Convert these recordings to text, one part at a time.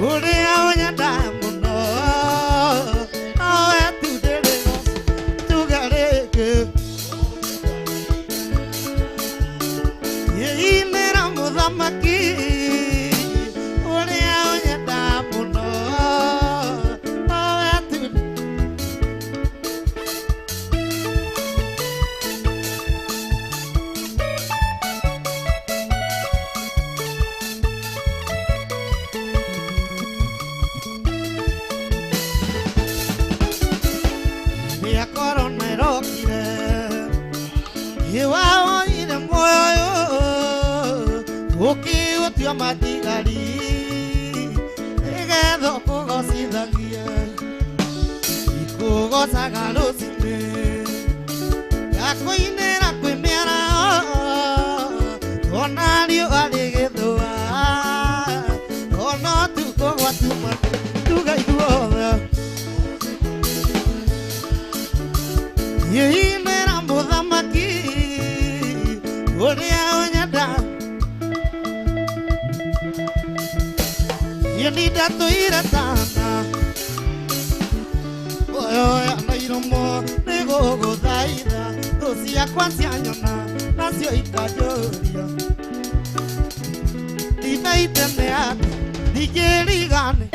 Uria unyenda muno awe tuderego tugareke Yeinera muthamaki Uria unyenda muno awe Ya corona erokire Iwao ire moyo Ukiutia matigari Igetho kugocithagia Ikugocaga rũcinĩ Gakwĩinĩra kwĩ mĩaraho Ona riũa rĩgĩthũa Ona ũtukũ gwatuma tuga ithuothe Yeinera muthamaki Uria unyenda Yenida tuire tana Oya na iromo Nĩgũgũthaitha Thũ ciakwa cianyona Nacio ikanjũria Ndinaite nĩ atĩ Ndigĩrigane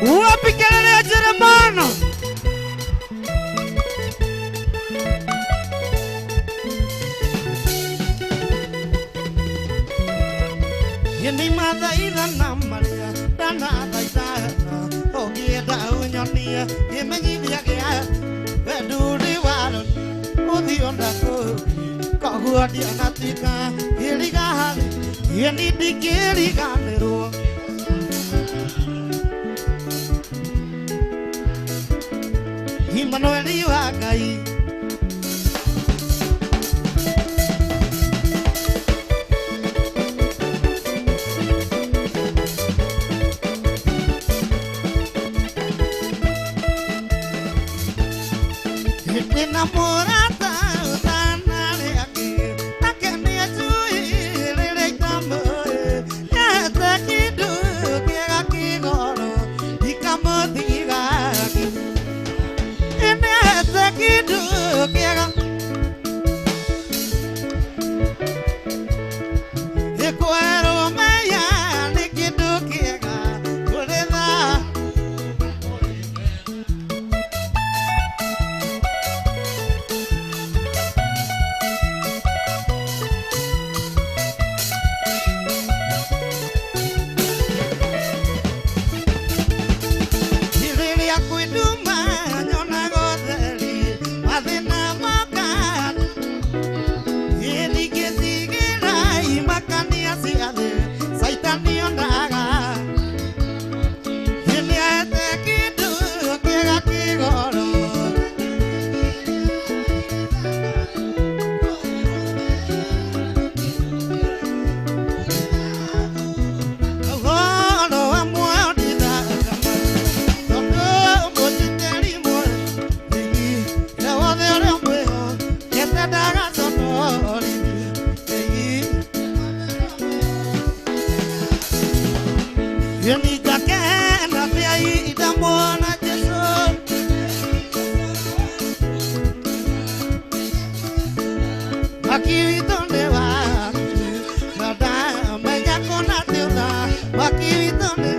Wapi kelele ya Jeremano Yendi mathaitha na maria Dana thaitha Ogienda unyonia Yemenyithia gĩa Wenduri waro Uthionda kũgi Koguo ndianatuĩka Kĩrigani Yendi ndingĩriganĩrwo Emmanueli wa Ngai Ndĩna mũrata ũtanarĩ akĩ Akenia cui rĩrĩa itamũĩ Yete kĩndũ kĩega kĩgoro Ikamũthigaki Inete kĩndũ kĩega Ĩkwerwo meya nĩ kĩndũ kĩega Kũrĩ tha Rĩrĩa kwĩnduma nyonaga ũtheri Mathĩna moka Ndigĩtigĩra imakania cia thĩ Saitani onaga Nĩete kĩndũ kĩega kĩgoro Ũhoro wa muoyo ndithakama Tondũ mũnjitĩri mwega Na wothe ũrĩa mwĩho Nyete ndagaconorithia Yenikakena pia itamwona Yesu Wakiwitonde waku Nadamenya kona tiuna Wakiwitonde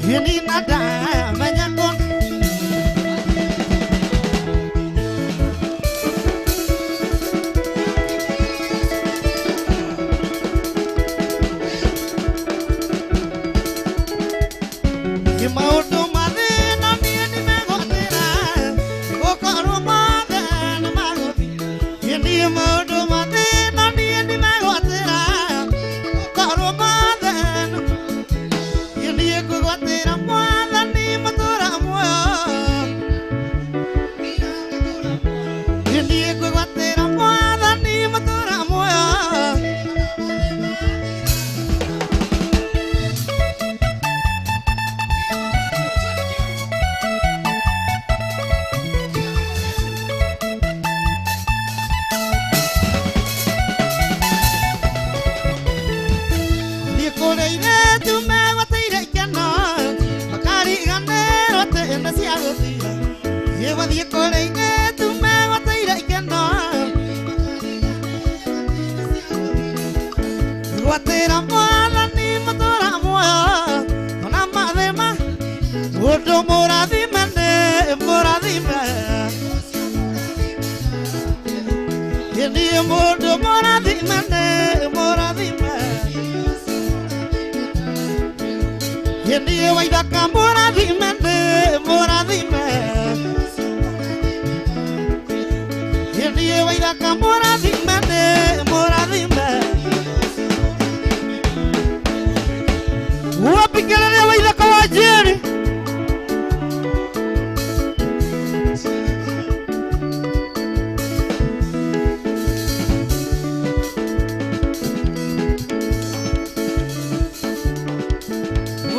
Yeni nada menyakon Kimaudo made na nieni megotera Okoro made na magoti Yeni maudo made na nieni megotera Okoro made Yeni ekugotera mwana ni matora moyo Yeni ekugotera mwana ni matora moyo Watera mwana ni matora moyo Ona madema Udo moradime moradime Yeni mudo moradime moradime Yeni waidaka moradime moradime Yeni waidaka moradime moradime Wapikelele waidaka wajiri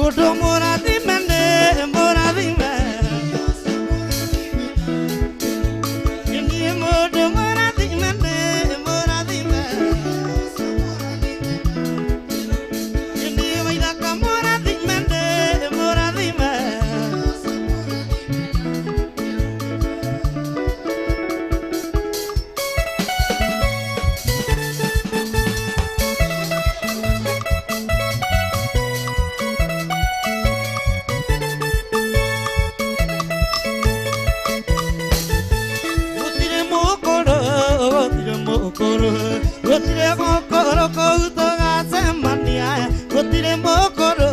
Udo moradime moradime Yeni mudo moradime moradime Yeni waidaka moradime moradime Gotire mokoro kouto gasemania Gotire mokoro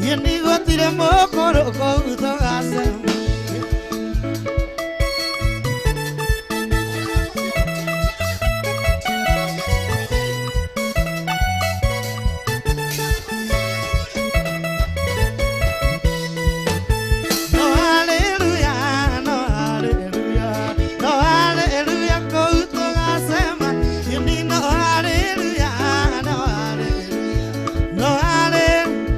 Yeni gotire mokoro kouto gasemania No hallelujah, no hallelujah, no hallelujah kouto gasema Yeni no hallelujah, no hallelujah, no hallelujah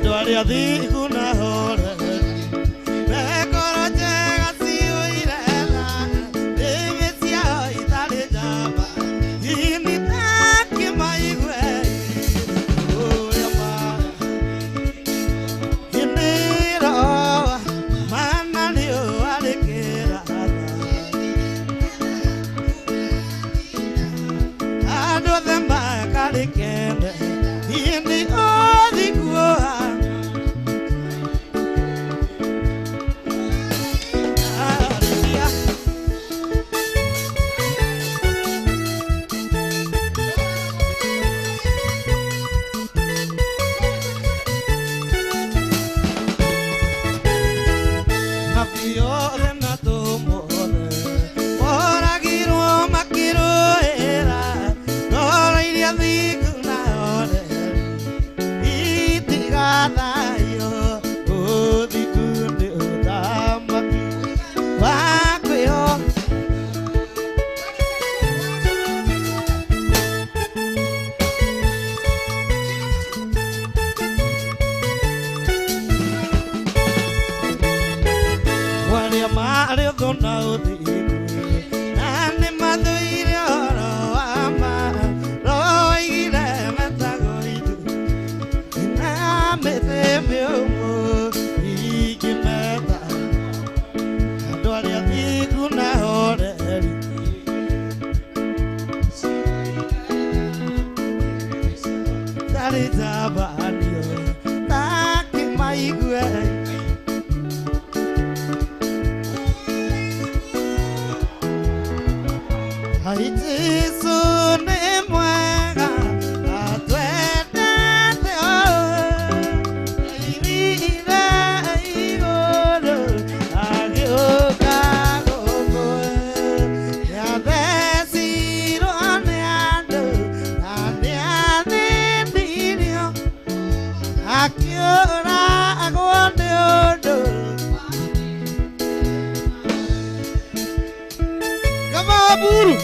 Dwali adigu na hore Mekoro chega siyo irela Demesia itale jaba Yini taki maigwe Oh yama Yini roa Mana liyo alekera Ado themba kalikende Yini odikuwa Arizabanio Taki maigwe Haitisu ni mwega Atwendete Irire igoro Agioka gogoe Yadesiro aneando Aneane dirio Akiora agone odo Kamaburu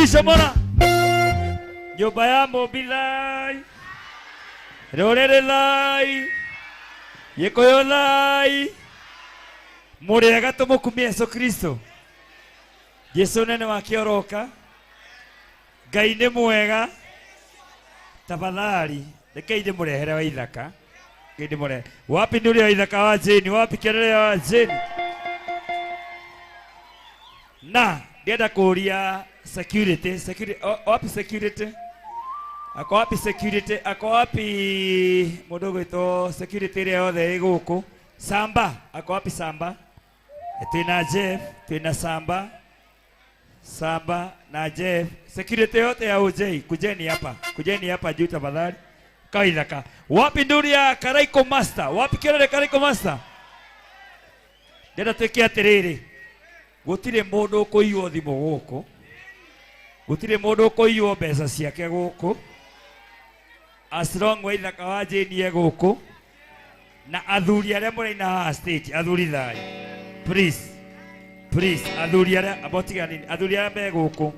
Samora Nyumba ya Mobilai Rorere lai Yekoyo lai Murega tumukumia Yesu Kristo Yesu nene wakioroka Ngai nĩ mwega tafadhali reke inde mũrehere wa ithaka inde mũrehe wapi nĩ ũrĩa wa ithaka wa Jane wapi kelele wa Jane na ndienda kũria security wapi security ako wapi security ako wapi mũndũ gwĩtwo security ĩrĩa yothe ĩ gũkũ Samba ako wapi Samba twĩna Jeff twĩna Samba na Jeff security yote ya OJ kujeni hapa juu tafadhali kaidaka wapi nduri ya Karaiko Master wapi kelele Karaiko Master ndenda twĩke atĩrĩrĩ gũtirĩ mũndũ ũkũiywo thimũ gũkũ gũtirĩ mũndũ ũkũiywo mbeca ciake gũkũ as long wa ithaka wa Jane gũkũ na athuri arĩa mũraina haha stage athuri thai please athuri arĩa abotiganini athuri arĩa me gũkũ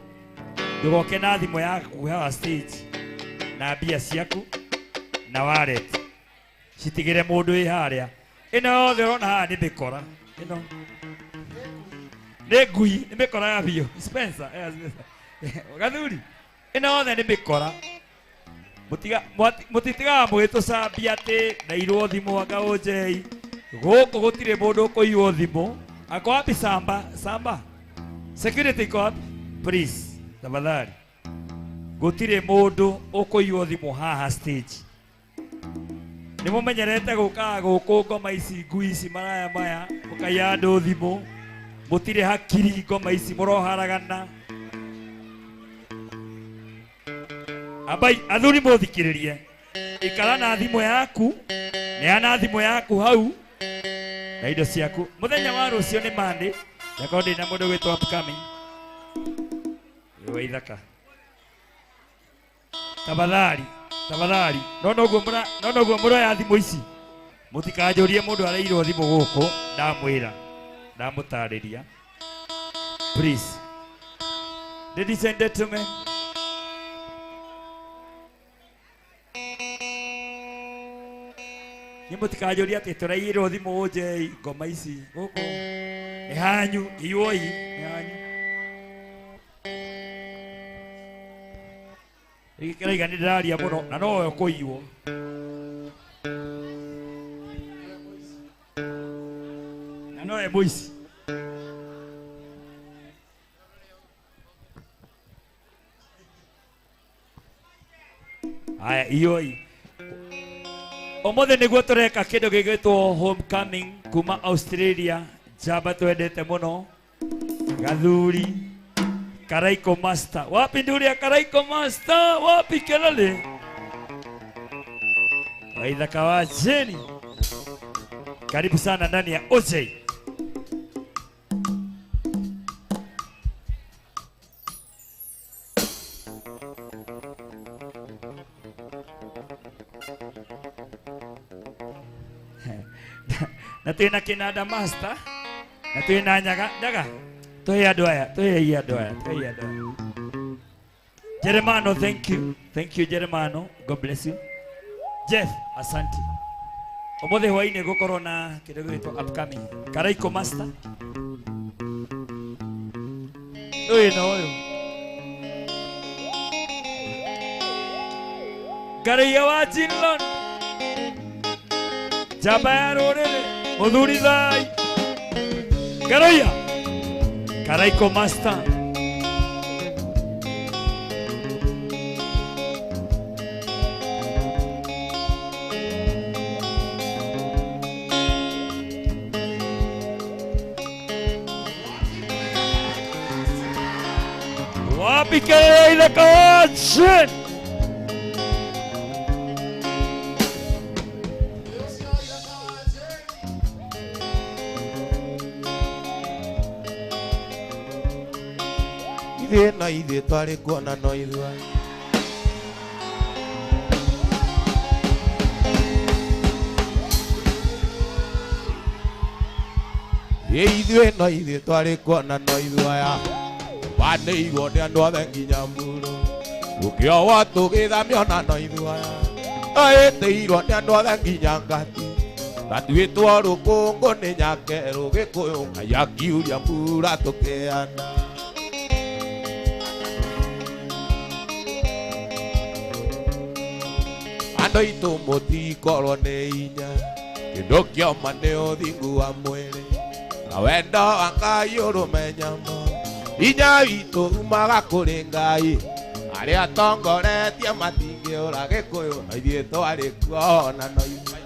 ndũgoke na thimũ yaku haha stage na mbia ciaku na wallet citigĩre mũndũ wĩ harĩa ĩno yothe ũrona haha nĩ mĩkora ĩno nĩ ngui nĩ mĩkora ya biũ Spencer gathuri ĩno yothe nĩ mĩkora mũtitigaga mũgĩtũcambia atĩ ndairwo thimũ anga OJ gũkũ gũtirĩ mũndũ ũkũiywo thimũ ako wapi Samba security iko wapi please tafadhali gũtirĩ mũndũ ũkũiywo thimũ haha stage nĩ mũmenyerete gũkaga gũkũ ngoma ici ngui ici maraya maya mũkaiya andũ thimũ mũtirĩ hakiri ngoma ici mũroharagana abai athuri mũthikĩrĩrie ikara na thimũ yaku neana thimũ yaku hau na indo ciaku mũthenya wa rũciũ nĩ Monday yakorwo ndĩ na mũndũ gwĩtwo upcoming Waithaka. Tafadhali, tafadhali. Nono guo ya thimu ici. Mutikajurie mundu arairwo thimu guku, ndamwira. Ndamutariria. Please. Ladies and gentlemen. Nimutikajurie ati turairwo thimu uje ngoma ici guku. Ni hanyu, iwoi, ni hanyu. Ikiraiga ni ndaria muno na no kuiywo. Na no muici. Aya ioi. Omothe niguo tureka kindu gigitwo homecoming kuma Australia. Jaba twendete muno. Gathuri Karaiko Master. Wapi nduri ya Karaiko Master? Wapi kelele? Waithaka wa Jeni. Karibu sana ndani ya OJ. Na tuina kinada Master. Na tuina nyaga. Toya doya. Jeremano, thank you. Thank you, Jeremano. God bless you. Jeff, asante. Omothe hwaine gukorwo na kindu gitwo upcoming. Karaiko Master. Uyu. Garia wa Jinlon. Jabaro rere. Muthuri thai. Garia. Karaiko Master. Wapi kelele kawachen. Ithe na ithe twari kuona no ithwa. Ithe na ithe twari kuona no ithwa ya. Waneirwo ni andu othe nginya mburu. Ukiowa tugithamio na no ithwa ya. Aeteirwo ni andu othe nginya ngati. Gatuitwo rukungu ni nyakeru Gikuyu Ngai akiuria mbura tukiana. Andu itu mutikorwo ni inya. Kindu kioma ni uthingu wa mwiri. Na wendo wa Ngai urumenyamo. Inya witũ umaga kũrĩ Ngai. Arĩa atongoretie matingĩũra Gĩkũyũ na ithuĩ twarĩ kuo na no ithua.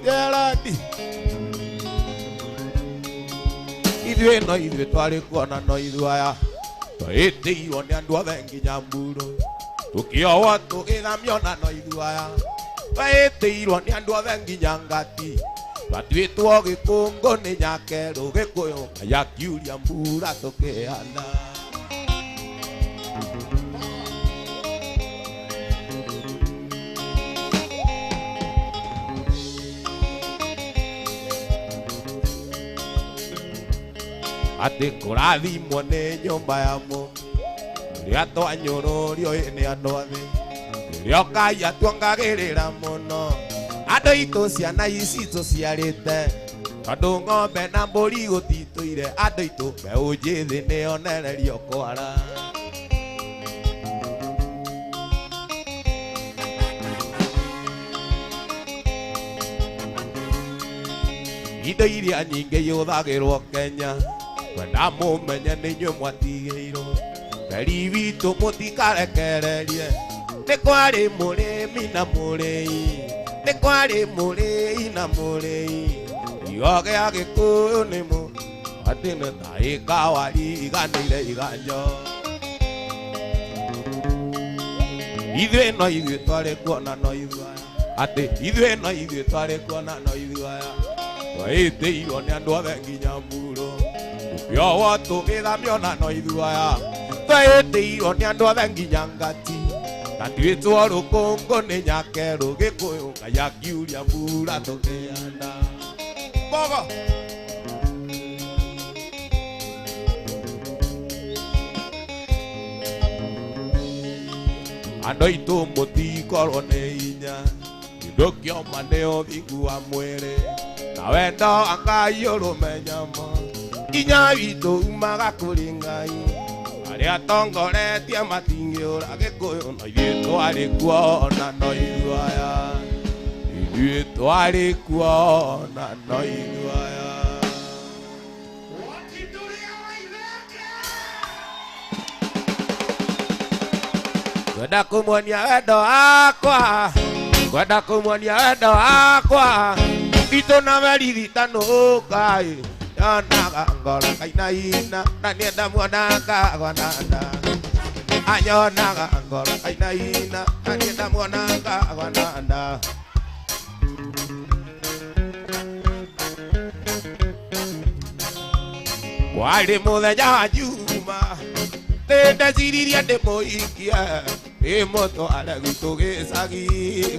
Gerandi. Ithuĩ no ithuĩ twarĩ kuo na no ithua. Twahĩtĩirwo nĩ andũ othe nginya mburo. Tũkĩohwo tũgĩthamio na no ithua. Twahĩtĩirwo nĩ andũ othe nginya ngati. Twatuĩtwo gĩkũngũ nĩ nyakerũ Gĩkũyũ Ngai akiuria mbura tũkĩhanda. Atĩ kũrathimwo nĩ nyũmba ya Mũngai rĩrĩa twanyũrũrio nĩ andũ athĩ. Rĩrĩa Ngai atuongagĩrĩra mũno. Andũ itũ ciana ici tũciarĩte. Tondũ ng'ombe na mbũri gũtitũire. Andũ itũ mbeũ njĩthĩ nĩonererio kwara. Indo iria nyingĩ ihũthagĩrwo Kenya. Kwenda mũmenye nĩ inyuĩ mwatigĩirwo. Ngai witũ mũtikarekererie. Nĩ kwarĩ mũrĩmi na mũrĩi. Nĩ kwarĩ mũrĩi na mũrĩi. Igo gĩa Gĩkũyũ nĩ mũ. Atĩ nĩ ta ĩka wari iganĩire iganjo. Ithuĩ no ithuĩ twarĩ kuona no ithua. Atĩ ithuĩ no ithuĩ twarĩ kuona no ithua. Twahĩtĩirwo nĩ andũ othe nginya mburo. yo watu githamio no ithuaya twaĩtĩirwo nĩ andũ othe nginya ngati na twĩtwo rũkũngũ nĩ nyakerũ gĩkũyũ Ngai akiuria mbura tũkĩanda bogo andũ aitũ mũtikorwo nĩ hinya kĩndũ kĩoma nĩ ũthingu wa mwĩrĩ na wendo Ngai ũrũmenyamo inya witũ umaga kũrĩ Ngai arĩa atongoretie matingĩũra gĩkũyũ no ithuĩ twarĩ kuo na no ithuaya ithuĩ twarĩ kuo na no ithuaya kwenda kũmuonia wendo wakwa kwenda kũmuonia wendo wakwa itũ na merithitanũka yonaga ngoro kainaina na nienda muonanga gwananda anyonaga ngoro kainaina na nienda muonanga gwananda warĩ mũthenya wa Juma ndĩndeciririe ndĩmũhikie ndĩmũtware gwitũ gĩcagi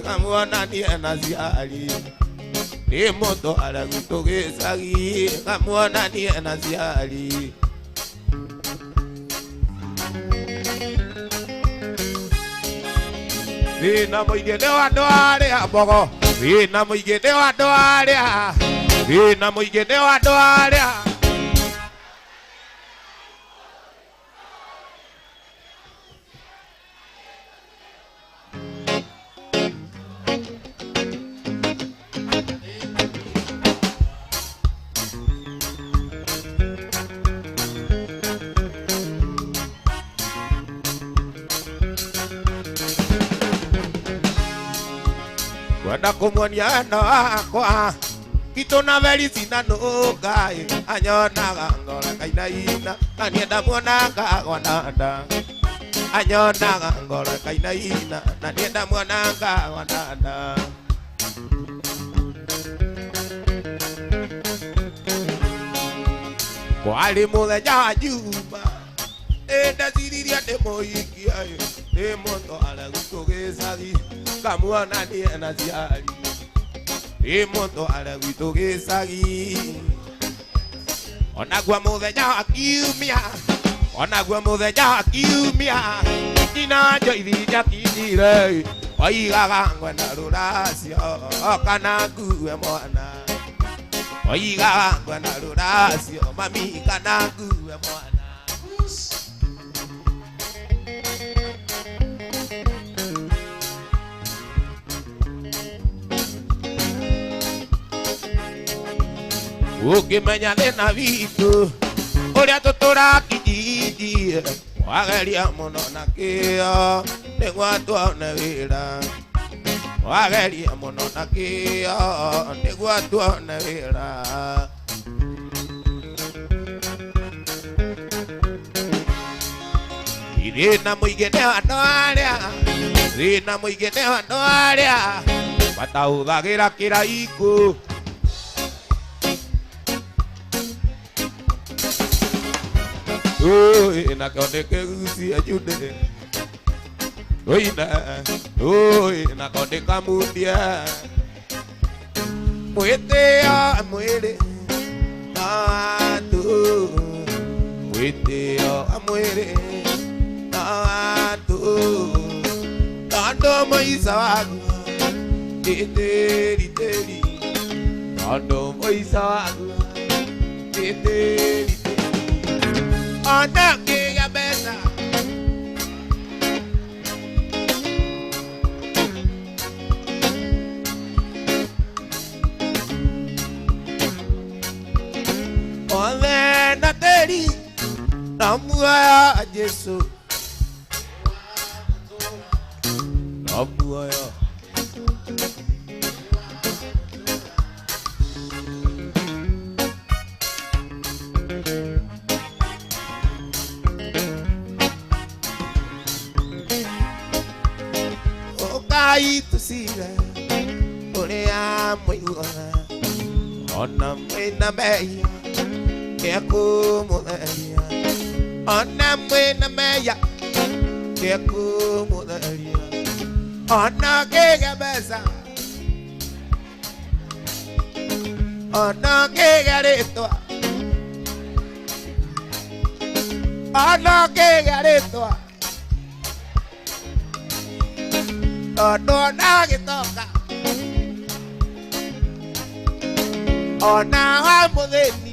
ngamuonanie na ciari ndĩmũtware gwitũ gĩcagi ngamuonanie na ciari thĩna mũingĩ nĩ wa andũ arĩa mbogo thĩna mũingĩ nĩ wa andũ arĩa thĩna mũingĩ nĩ wa andũ arĩa kwenda kũmuonia wendo wakwa itũ na merithitanũka anyonaga ngoro kainaina na nienda muonanga gwananda anyonaga ngoro kainaina na nienda muonanga gwananda kwarĩ mũthenya wa Juma ndĩndeciririe ndĩmũhikie ndĩmũtware gwitũ gĩcagi ngamuonanie na ciari ndĩmũtware gwitũ gĩcagi onaguo mũthenya wa kiumia onaguo mũthenya wa kiumia nyina Njoithi njakinyire oigaga ngwenda rũracio kana ngue mwana oigaga ngwenda rũracio mami kana ngue mwana ukimenya thĩna witũ ũrĩa tũtũraga kijiji wageria mũno na kĩo nĩguo tuone wĩra wageria mũno na kĩo nĩguo tuone wĩra thĩna mũingĩ nĩ wa andũ arĩa thĩna mũingĩ nĩ wa andũ arĩa matahũthagĩra kĩraikũ oi na konde kegusia jude oi na konde kamudia mwete ya mwere na tu mwete ya mwere na tu kando maisha wangu teri teri kando maisha wangu teri Anda que ya besa Ove na teri Namua Jesu Namua Itu sira Olea muy buena Ona mena meia Kekumutheria ona mwina meya Kekumutheria ona kigemeza ona kigeritwa ona kigeritwa ona gitoka ona hamutheni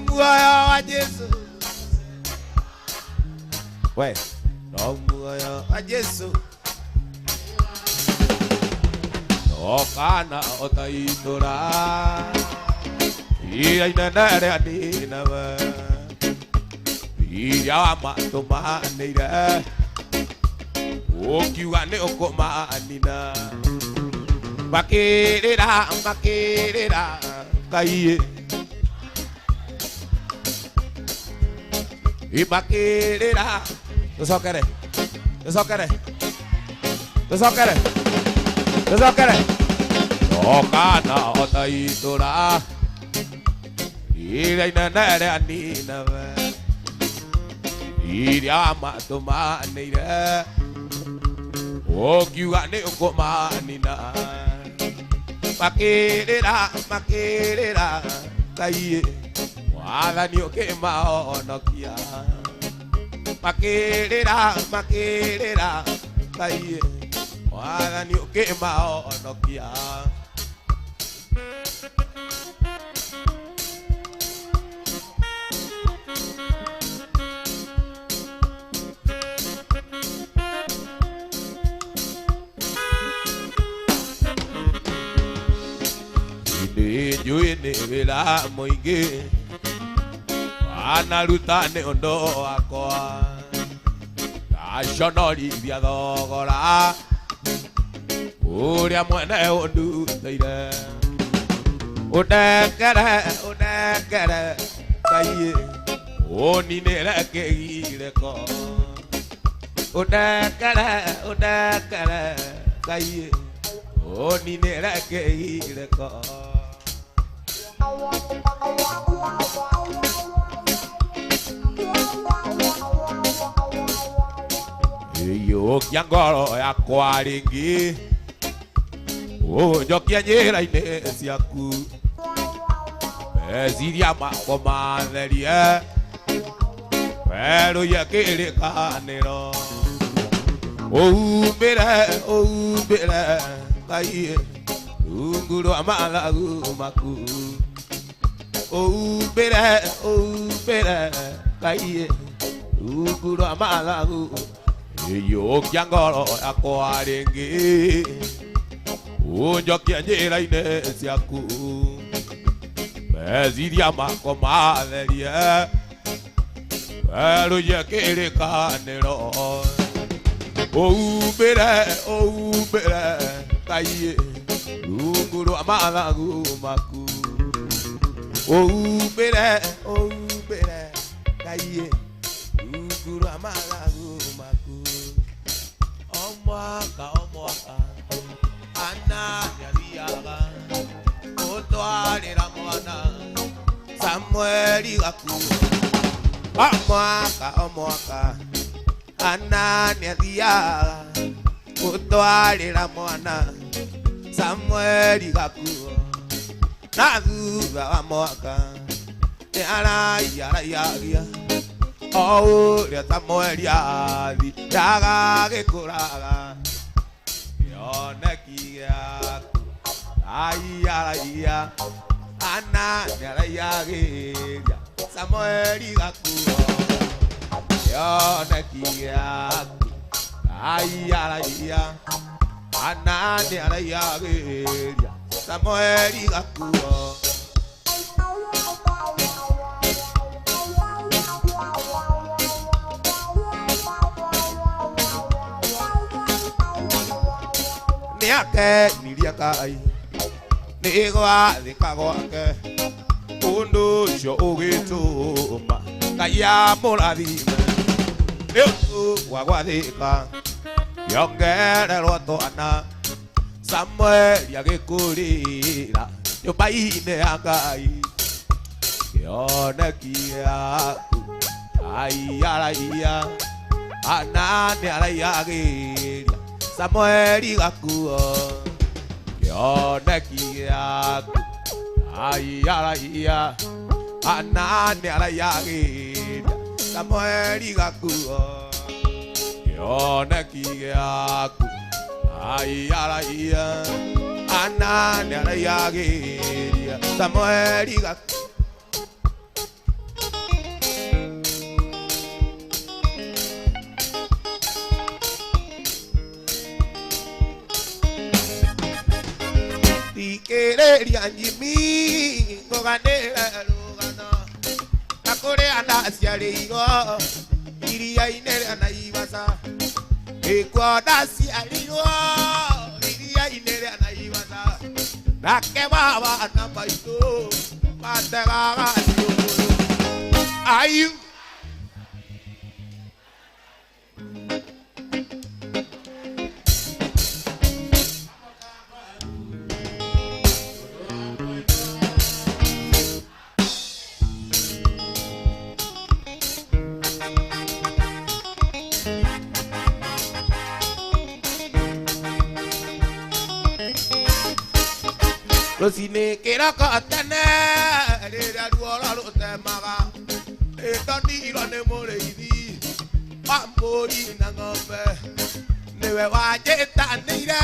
muoyo wa Jesu we muoyo wa Jesu kana otaitora inene ria ninawe iria matumanire ukiuga ni ukumanina makirira Ngai imakirira tusokere okana otaitura iria inene ria ninawe iria matumanire ukiuga ni ukumanina makirira Ngai wathani ukimahonokia makirira Ngai wathani ukimahonokia njui ni wira muingi anaruta ni undu wakwa ndaconorithia thogora uria mwene unduteire undekere Ngai uninire kigireko undekere Ngai uninire kigireko Yokia ngoro yakwa ringi unjokia njĩra-inĩ ciaku meciria makwa matherie werũie kĩrĩkanĩro ũhumbĩre Ngai rungu rwa mathagu maku ũhumbĩre Ngai rungu rwa mathagu yokia ngoro yakwa ringi unjokia njĩra-inĩ ciaku meciria makwa matherie werũie kĩrĩkanĩro ũhumbĩre Ngai rungu rwa mathagu maku ũhumbĩre Ngai rungu rwa mathagu maku o mwaka anani athiaga gũtwarĩra mwana Samueli gakuo o mwaka anani athiaga gũtwarĩra mwana Samueli gakuo na thutha wa mwaka nĩ araiaragia o ũrĩa Samueli athiaga gĩkũraga kĩoneki gĩaku aiaragia anani araiagĩria Samueli gakuo kĩoneki gĩaku aiaragia anani araiagĩria Samueli gakuo nĩakenirie Ngai nĩ gwathĩka gwake ũndũ ũcio ũgĩtũma Ngai amũrathime nĩ ũndũ wa gwathĩka yongererwo twana Samueli agĩkũrĩra nyũmba-inĩ ya Ngai kĩoneki gĩaku Ngai araia ana nĩ araiagĩria Samueli gakuo kĩoneki gĩaku Ngai araia ana nĩ araiagĩria Samueli gakuo kĩoneki gĩaku Ngai araia ana nĩ araiagĩria Samueli gakuo Ikereria njimi ngoganĩre rũgano na kũrĩa ndaciarĩirwo iria-inĩ rĩa Naivasha ĩkuo ndaciarĩirwo iria-inĩ rĩa Naivasha nake baba na maitũ mategaga ciũngũyũ ayu Rũcinĩ kĩroko tene rĩrĩa ruoro rũtemaga ĩtondirwo nĩ mũrĩithi wa mbũri na ng'ombe nĩwe wanjĩtanĩire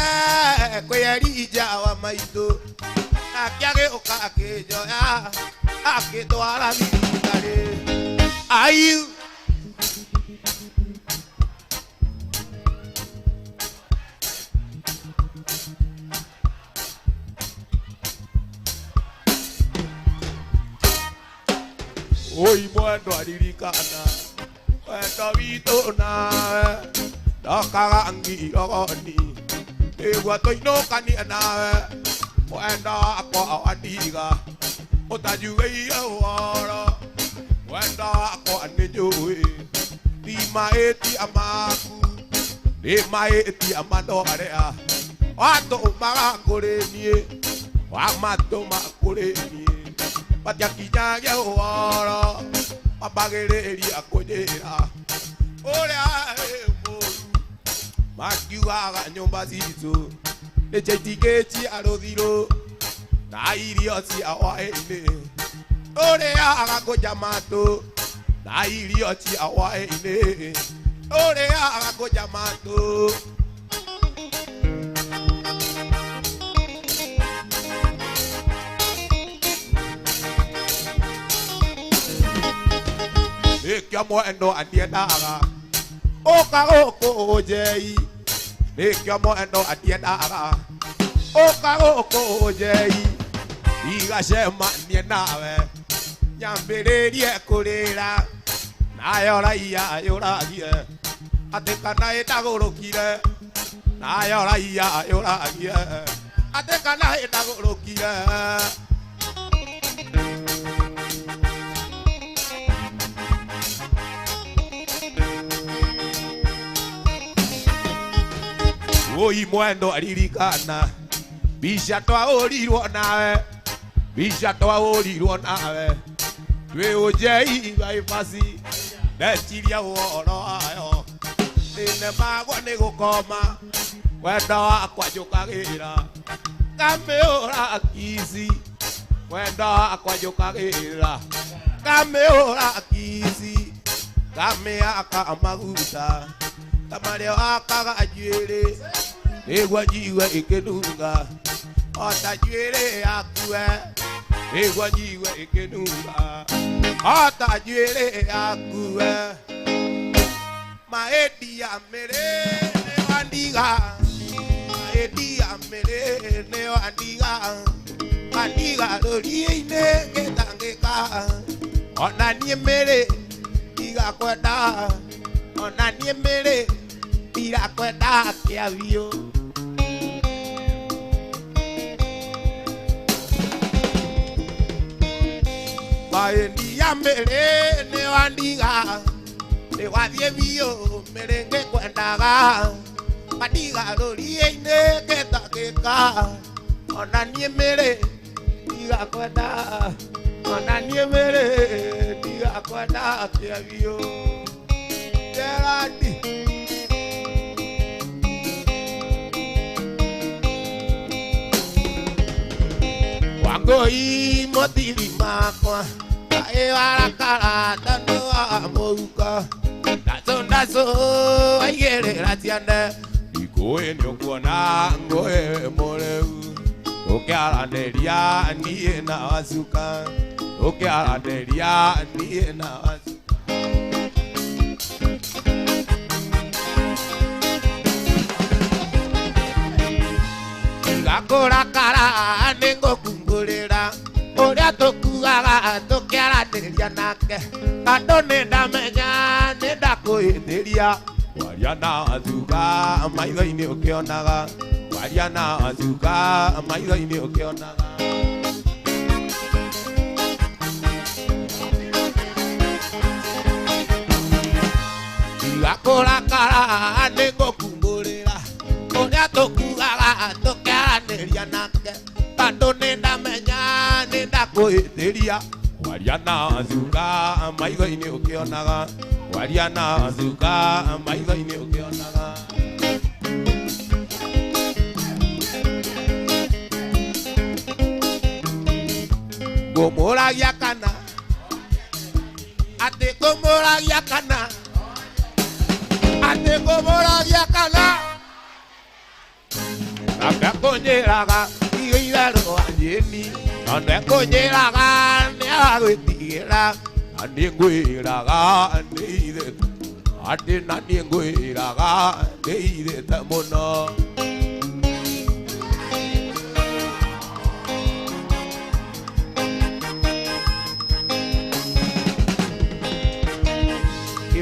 kwĩ Elija wa maitũ nake agĩũka akĩnjoya akĩndwara thibitarĩ ayu Oi mwendo aririkana wendo witũ nawe ndokaga ngirogoni nĩguo tũinũkanie nawe mwendo wakwa wandiga ũtanjugĩire ũhoro mwendo wakwa nĩ njũĩ ti mahĩtia maku nĩ mahĩtia mandwarĩa watũmaga kũrĩ niĩ wamatũma kũrĩ niĩ matiakinyagia ũhoro mambagĩrĩria kũnjĩra ũrĩa wĩ mũru makiugaga nyũmba citũ nĩcio itingĩtia rũthirũ na irio cia hwaĩ-inĩ ũrĩaga kũnjamatũ na irio cia hwaĩ-inĩ ũrĩaga kũnjamatũ Nĩkĩo mwendo andiendaga ũka gũkũ njei nĩkĩo mwendo andiendaga ũka gũkũ njei igacemanie nawe nyambĩrĩrie kũrĩra nayo raia yũragie atĩ kana ĩtagũrũkire nayo raia yũragie atĩ kana ĩtagũrũkire Oi mwendo aririkana bisha twaũrirwo nawe bisha twaũrirwo nawe twĩ ũnjei Naivasha ndeciria ũhoro wayo nĩnemagwo nĩ gũkoma wendo wakwa njũkagĩra ngamĩũra Kisi wendo wakwa njũkagĩra ngamĩũra Kisi ngamĩaka maguta tamarĩa wakaga njuĩrĩ nĩguo njigue ĩkĩnunga ota njuĩrĩ yaku nĩguo njigue ĩkĩnunga ota njuĩrĩ yaku mahĩndi ya mĩrĩ nĩ wandiga mahĩndi ya mĩrĩ nĩ wandiga wandiga rũriĩ-inĩ ngĩtangĩka ona niĩ mĩrĩ igakwenda ona niĩ mĩrĩ irakwenda kĩa biũ mahĩndi ya mĩrĩ nĩ wandiga nĩ wathiĩ biũ mĩrĩ ngĩkwendaga wandiga rũriĩ-inĩ ngĩtangĩka ona niĩ mĩrĩ tiga kwenda ona niemere tiga kwenda kiavio Gerandi Wangoi motiri makwa Ewarakara tanoa moruka Daso aigerera tiande Ikoe nyokuona ngoe moreu Ukiaranderia niye na wazuka Ukiaranderia niye na wazuka Gakorakara nengo kungurira Oria tokugaga tukiaranderia nake Kando nenda menya nenda kuhindiria Waria na wazuka maitho-ini ukionaga Waria na wazuka maitho-ini ukionaga Gakorakara nengo kungurira Oria tokugaga tukiaranderia nake Kando nenda menya nenda kuhindiria Waria na wazuka maitho-ini ukionaga Waria na wazuka maitho-ini ukionaga Gomuragia kana Ate gomuragia kana Ate gomuragia kana Aka konyeraga Igeiraro anjeni Ane konyeraga Neagwetigira Ane ngwiraga Neithete Ate nani ngwiraga Neithete muno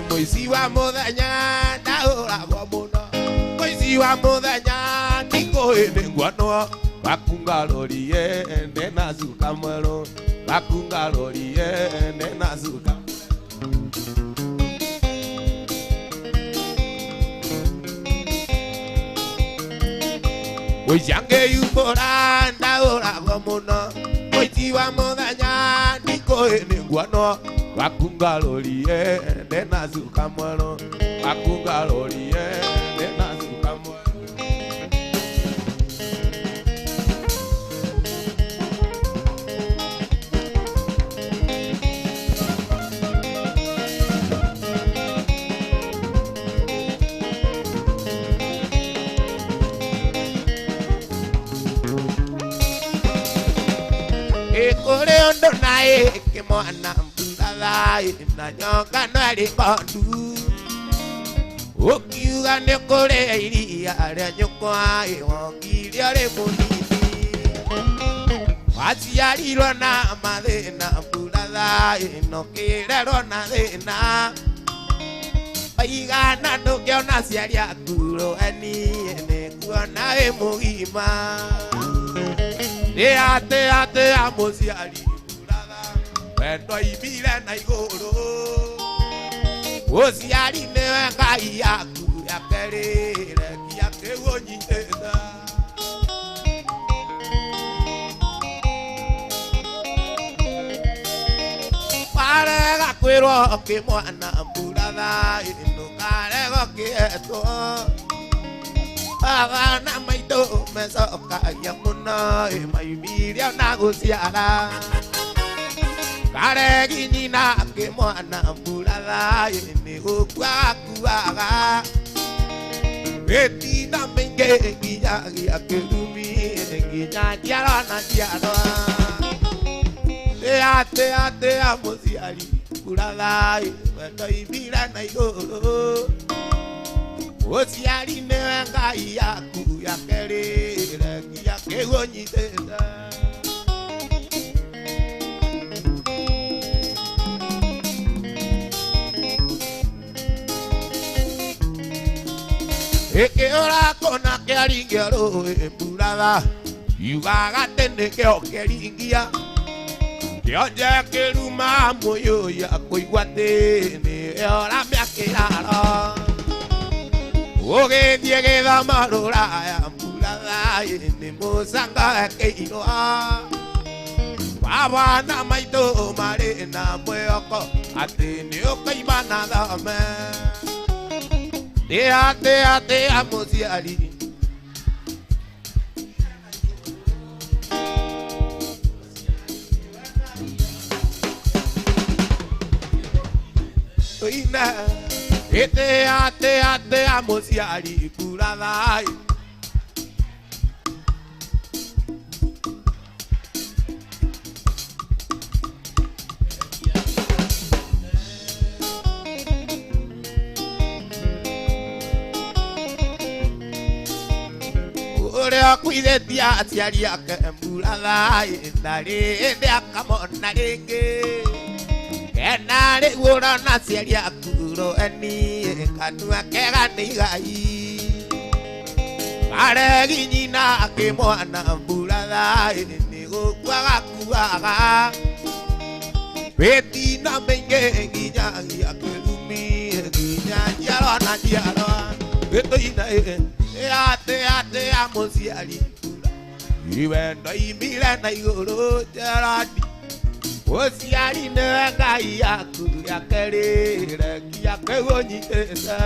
Moisi wa muthenya ndauragwo muno Moisi wa muthenya ndikohinde ngwano Bakungarorie nena zuka mwero Bakungarorie nena zuka Oyange yumbora ndauragwo muno Moisi wa muthenya ndikohinde ngwano Bakungarorie nena zuka mwero Bakungarorie nena zuka mwero Ekore ondo nae kemwana Na nyoka nari kondu Ukiuga nikure iria ria nyukwa Iwongiria ri munini Waciarirwo na mathina Mburatha ino kirerwo na thina Waigana ndukiona ciari aku roheni Nikuona wi mugima Ni ate a muciari Wendo imire na iguru Uciari niwe Ngai yaku yakerire Kia kiu unyitite Warega kwirwo kimwana Mburatha Ndukarego kietwo Abana maitũ mecokagia mũno Maumire ona gũciara Karegi nyina kĩmwana Mburatha nĩ gũkua akuaga Gĩtinda mĩingĩ nginyagia kĩrumi Nginya njiarwa na njiarwa Ate a mũciari Mburatha wendo imire na igũrũ Uciari niwe Ngai yaku yakerire Nginya kiu unyitite Ikiora kona kiaringia rũĩ Mburatha Yugaga tene kĩo kĩringia Kĩonje kĩruma mũyũya kũigua tĩni Eora mĩakĩraro Ugithie githama ruraya Mburatha nĩ mũcanga kĩirwa abana maito mare na mweko ati ni ukaimana thame te amuciari ina te amuciari kura thai Cuide dia tiaria ke mbulala ndare de akamona renge kenare wora na tiaria kuro eni kanua kera ni gai are ginyina ke mwana mbulala ni go kwaga kuaga beti na menge ginya ya kelumi ginya yaro na yaro eto ina Ate amuciari iwendo imile na iguru jaradi uciari nĩ Ngai yaku yakerire giake gũnyitĩte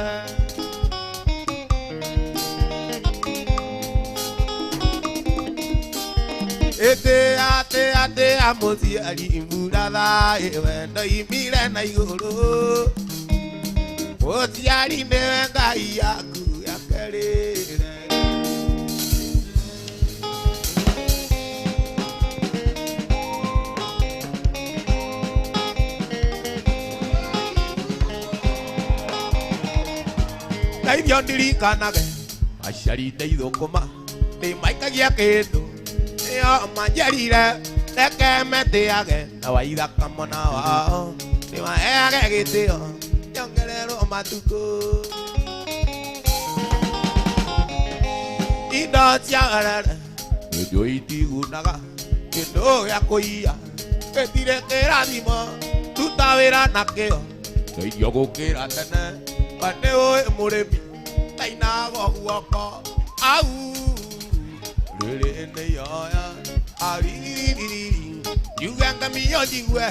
ate amuciari mbura thai wendo imile na iguru uciari nĩ Ngai yaku yakerire Naithio ndirikanage aciari ndeithũkũma nĩmaikagia kĩndũ nĩo manjerire reke metĩage na waithaka mwana wao nĩmaheage gĩtĩo nyongererwo matukũ indo cia werere nĩnjũĩ itigunaga kĩndũ gĩa kũiya gĩtirĩ kĩrathimo ruta wĩra na kĩo ndeithio gũkĩra tene Bane oe mũrĩmi tainago guoko au rĩrĩ nĩ yoya aririri yuge ngamio njigwe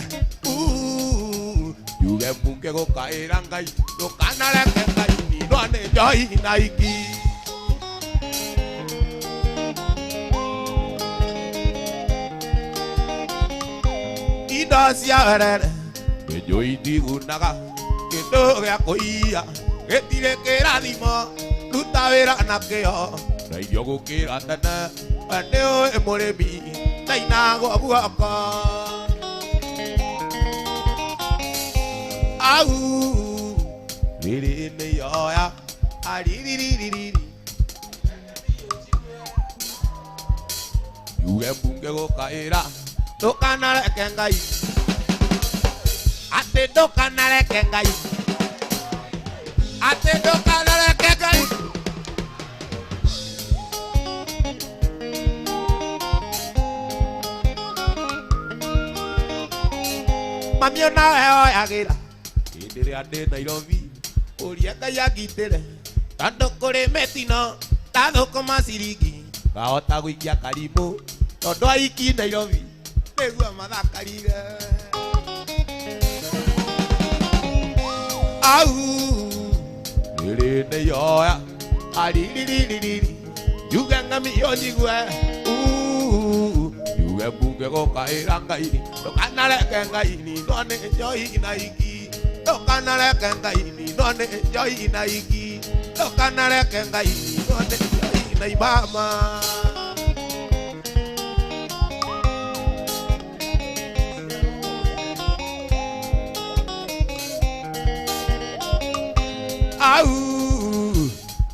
yuge mbunge gũkaĩra Ngai ndũkanareke Ngai ninwo nĩ njoi na iki indo cia werere nĩnjũĩ itigunaga kĩndũ gĩa kũiya gĩtirĩ kĩrathimo ruta wĩra na kĩo ndeithio gũkĩra tene we nĩ ũĩ mũrĩmi ndainagwo guoko au rĩrĩ nĩ yoya ariririri yuge mbunge gũkaĩra ndũkanareke Ngai atĩ ndũkanareke Ngai ate ndũkanareke Ngai mami onawe oyagĩra hĩndĩ ĩrĩa ndĩ Nairobi ũrie Ngai angitĩre tondũ kũrĩ mĩtino ndathũkũma ciringi ngahota gũikia karimũ tondũ aiki Nairobi nĩguo mathakarire au rĩrĩ nĩ yoya ariririri yuge ngamio njigwe yuge mbunge gũkaĩra Ngai ndũkanareke Ngai ninwo nĩ njoi na iki ndũkanareke Ngai ninwo nĩ njoi na iki ndũkanareke Ngai ninwo nĩ njoi na imama au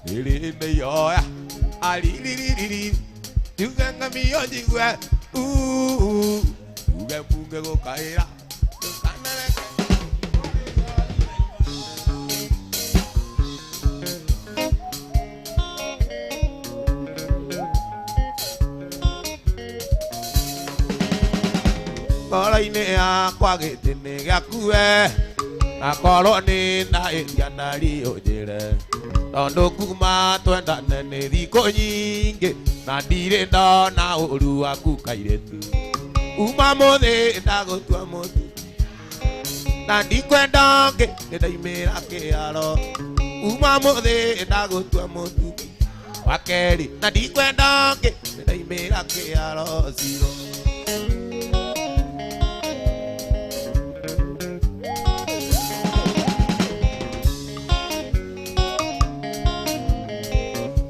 rĩrĩ nĩ yoya ariririri yuge ngamio njigwe yuge mbunge gũkaĩra ndũkanareke ngoro-inĩ yakwa gĩtĩ nĩ gĩaku nakorwo nĩ na ĩria na riũnjĩre tondũ kuma twendane nĩ thikũ nyingĩ na ndirĩ ndona ũru waku kairĩtu Uma mothe ndagutua mutu na ndikwenda nge ndaimira kiaro uma mothe ndagutua mutu wa keri na ndikwenda nge ndaimira kiaro zero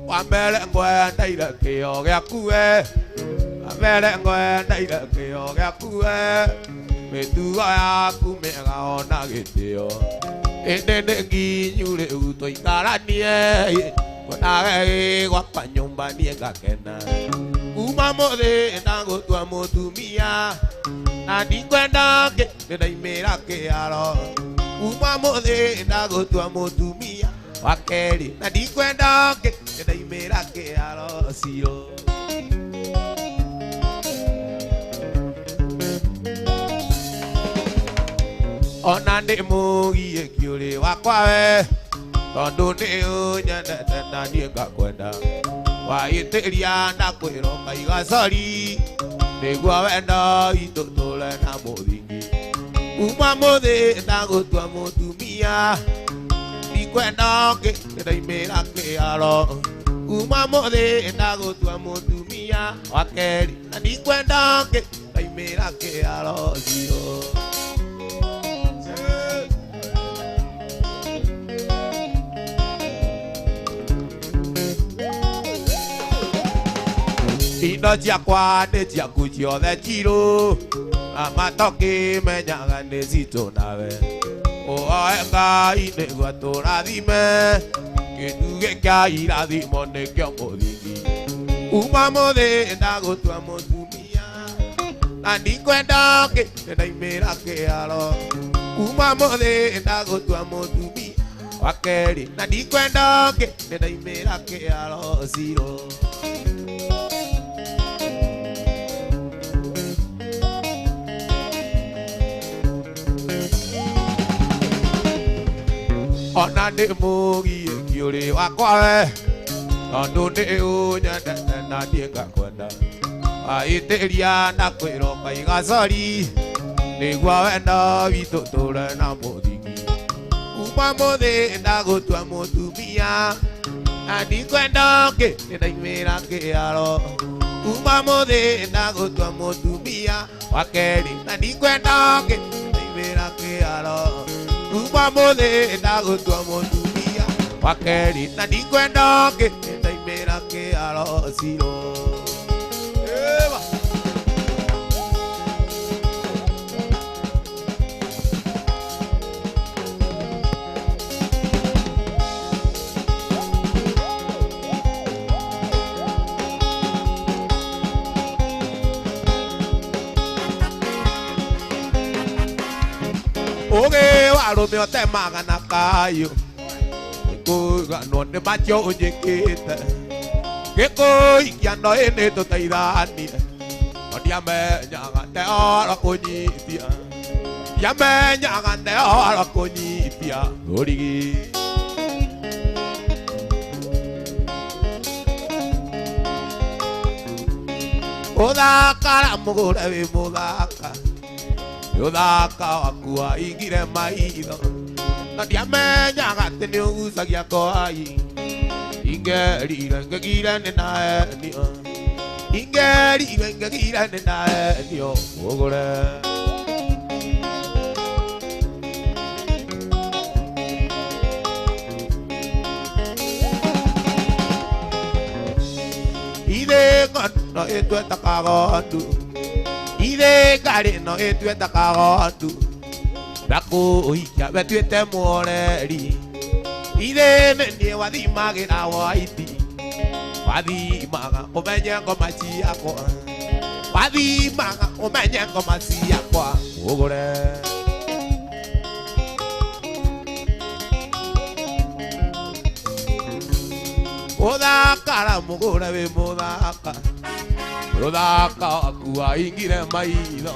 Wambele ngwenda ira kio gyaku we Wambele ngwenda ira kio gyaku we Mitugo yaku mega ona gitio Ende nginyu riu tuikaranie Konage gwakwa nyumba nie ngakena Kuma mothe ndagutua mutumia Na ndikwenda nge ndaimira kiaro Kuma mothe ndagutua mutumia wa keri na ndikwenda nge ndaimira kiaro zero Ona ndi mugie kiuri wakwa we tondu ni unyendete na nie ngakwenda waitiria na kwiroka igacori niguo wenda itu tule na muthingi uma muthi ndagutua mutumia ndikwenda nge ndaimira kiaro uma muthi ndagutua mutumia wa keri na ndikwenda nge ndaimira kiaro zero Indo ciakwa nĩ ciaku ciothe njirũ na matoki menyaga nĩ citũ nawe ũoe Ngai nĩguo tũrathime gĩtugĩ kĩa irathimo nĩkĩo mũthingi uma mũthĩ ndagũtua mũtumia na ndikwenda nge ndaimĩra kĩaro uma mũthĩ ndagũtua mũtumia wa keri na ndikwenda nge ndaimĩra kĩaro zero Ona ndi mugie kiuri wakwa we tondu ni unyendete na nie ngakwenda waitiria na kwiroka igacori niguo wenda witu ture na muthingi uma muthi ndagutua mutumia na ndikwenda nge ndaimira kiaro uma muthi ndagutua mutumia wa keri na ndikwenda nge ndaimira kiaro Uma muthi ndagutua mutumia wa keri na ndikwenda nge ndaimira kiaro zero Oge warume otemaga na kayo Gĩkũganwo nĩ macio ũnjĩkĩte Gĩkũikia ĩnĩ tũteithanire No ndiamenyaga ndehoro kũnyitia Ndiamenyaga ndehoro kũnyitia rũrigi Ũthakara mũgũre wĩ mũthaka Uthaka waku waingire maitho na ndiamenyaga atĩ nĩ ũgucagia Ngai ingerire ngegire nĩ naenio ingerire ngegire nĩ naenio ũgũre ithe ng'ano ĩtwetaga gondu Ithe ngari no ĩtwetaga gondu ndakũhikia we twĩte muoreri ithe nĩ niĩ wathimagĩra waiti wathimaga ũmenye ngoma ciakwa wathimaga ũmenye ngoma ciakwa ũgũre ũthakara mũgũre wĩ mũthaka Uthaka waku waingire maitho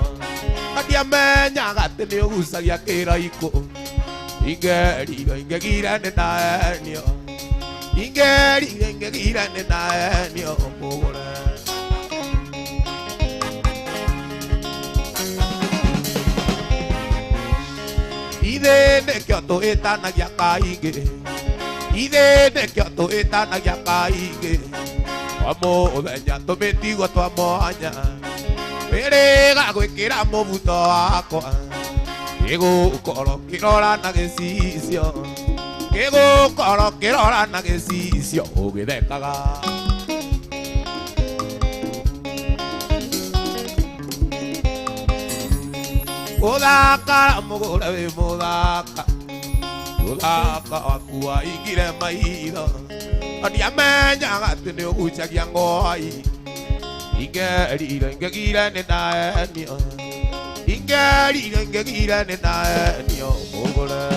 na ndiamenyaga atĩ nĩ ũgucagia kĩraikũ ingerire ngegire nĩ naenio ingerire ngegire nĩ naenio mũgũre ithe nekio twĩtanagia kaingĩ ithe nekio twĩtanagia kaingĩ o mũthenya tũmĩtigo twa mwanya wĩrĩga gwĩkĩra mũbuto wakwa gĩgũkorwo kĩrora na gĩcicio gĩgũkorwo kĩrora na gĩcicio ũgĩthekaga Udaka mugura we mudaka Udaka wakua ingire maitho Ndiamenya gati ni ugucagia ngoi Ingerire ingegire ni naenio Ingerire ingegire ni naenio mugura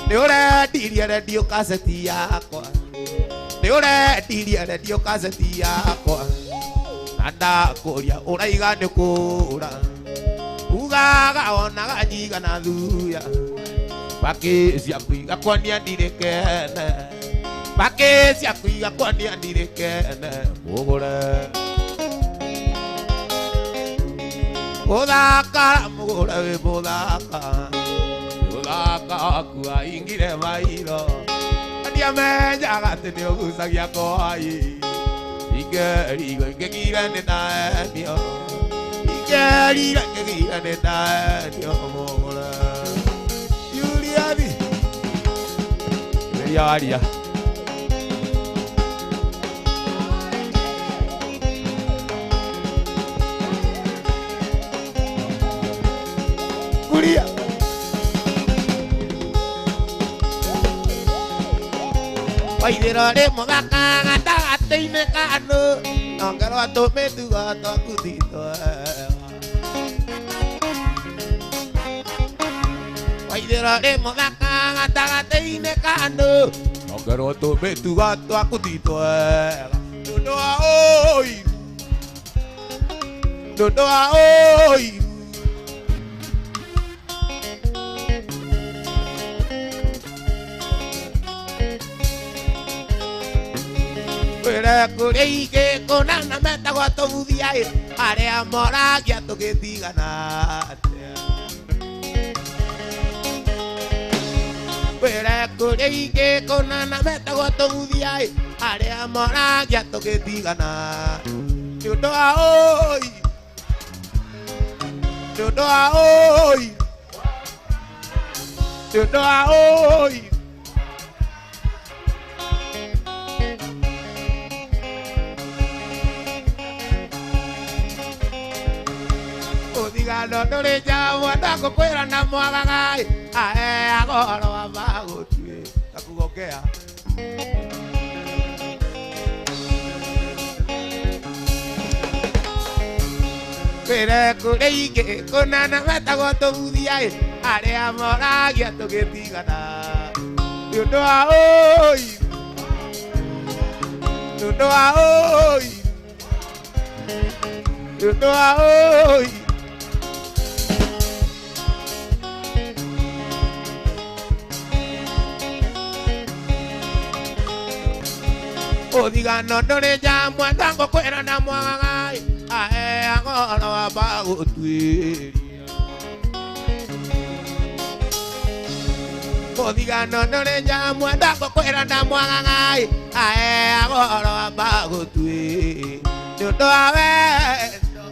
Ni uredirie redio kaseti yakwa Ni uredirie redio kaseti yakwa Nanda kuria uraiga ni kura Ugaga onaga nyiga na thuya Baki cia kuiga kwania ndirikene Baki cia kuiga kwania ndirikene Mugure Udaka mugure we mudaka Udaka wakua ingire maitho Ndiamenya gati ni ugucagia ngoi Ingerire ingegire ni naenio Ingerire ingegire ni naenio mugure Juliani Yaria Kuria Waithira ri muthaka gatagatĩ-inĩ kanu Nongerwo tũmĩtugo twaku ti twega Waithira ri muthaka gatagatĩ-inĩ kanu Nongerwo tũmĩtugo twaku ti twega Nũndũ wa ũiru Nũndũ wa ũiru Wĩre kũrĩa ingĩ kũnana metagwo tũbuthia Arĩa moragia tũgĩtigana atĩa Wĩre kũrĩa ingĩ kũnana metagwo tũbuthia Arĩa moragia tũgĩtigana Nĩũndũ wa ũiru Nĩũndũ wa ũiru Nĩũndũ wa ũiru Ũthigano ndũrĩ njamwe ndakũkwĩra na mwagaga aheaga ũhoro wa magũtuĩ takugokea Wĩre kũrĩa ingĩ kũnana metagwo tũbuthia Arĩa moragia tũgĩtigana Nĩũndũ wa ũiru Nĩũndũ wa ũiru Nĩũndũ wa ũiru Ũthigano ndũrĩ njamwe ndangũkwĩra na mwagaga aheaga ũhoro wa magũtuĩria Ũthigano ndũrĩ njamwe ndangũkwĩra na mwagaga aheaga ũhoro wa magũtuĩria Nĩũndũ wa wendo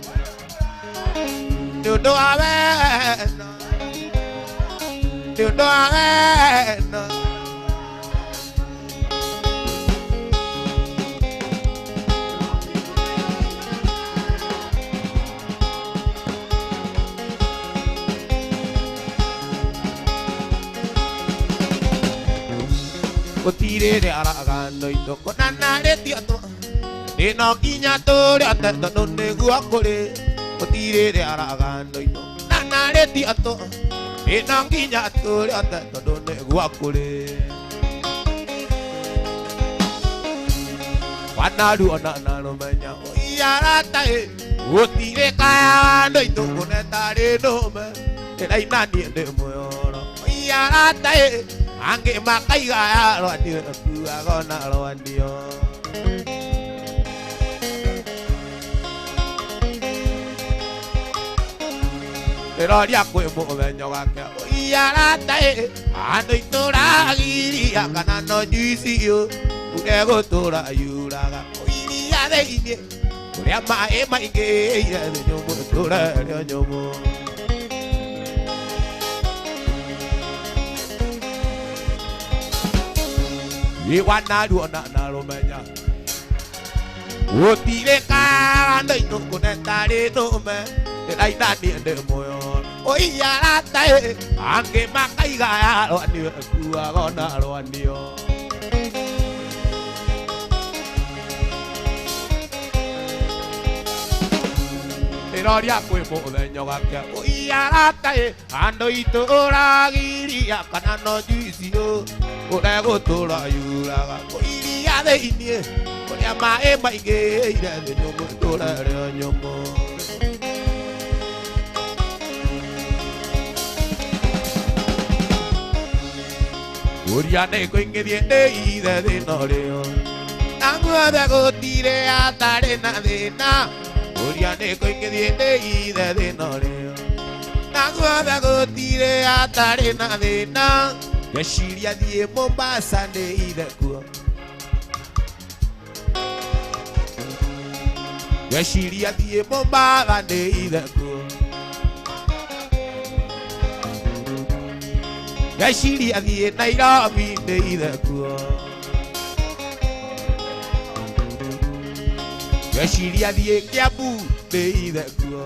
Nĩũndũ wa wendo Nĩũndũ wa wendo Gũtirĩ aragano itũ kũnanarĩtio tũ Ĩno nginya tũrĩa tendo nĩguo kũrĩ Gũtirĩ aragano itũ kũnanarĩtio tũ Ĩno nginya tũrĩa tendo nĩguo kũrĩ Wanaruo na rũmenya Iarata gũtirĩ kayano itũ kũnetarĩ nũme Ĩrainanie ndĩ mũyoro Iarata Angĩ makaiga ya rwandio Kuaga na rwandio Ndĩroria kwĩ mũthenya wake Iarataĩ andũ itũragiria kana no njuici ũ Ũregũtũra yuraga Iria thĩinĩ Ũrĩa maĩ maingĩire thĩ nyũmũ Tũrerĩo nyũmũ Iwanaruo na rũmenya Gũtirĩ kandũ-inũ kũnetarĩ nũme Ndĩraithanie ndĩ muoyo Iarataĩ angĩ makaiga yarwanio Ekuaga na rwanio Ndĩroria kwĩ mũthenya wake Iarataĩ andũ itũragiria kana no njuici ũ Ũregũtũra yuraga Iria thĩinĩ Ũrĩa maĩ maingĩire thĩ nyũmũ Tũrerĩo nyũmũ Ũria nĩ kũingĩthie ndĩithe thĩna ũrĩo Na guothe gũtirĩ atarĩ na thĩna Ũria nĩ kũingĩthie ndĩithe thĩna ũrĩo Na guothe gũtirĩ atarĩ na thĩna Ngeciria thiĩ Mombasa ndĩithe kuo Ngeciria thiĩ Mombasa ndĩithe kuo Ngeciria thiĩ Nairobi ndĩithe kuo Ngeciria thiĩ Kiambu ndĩithe kuo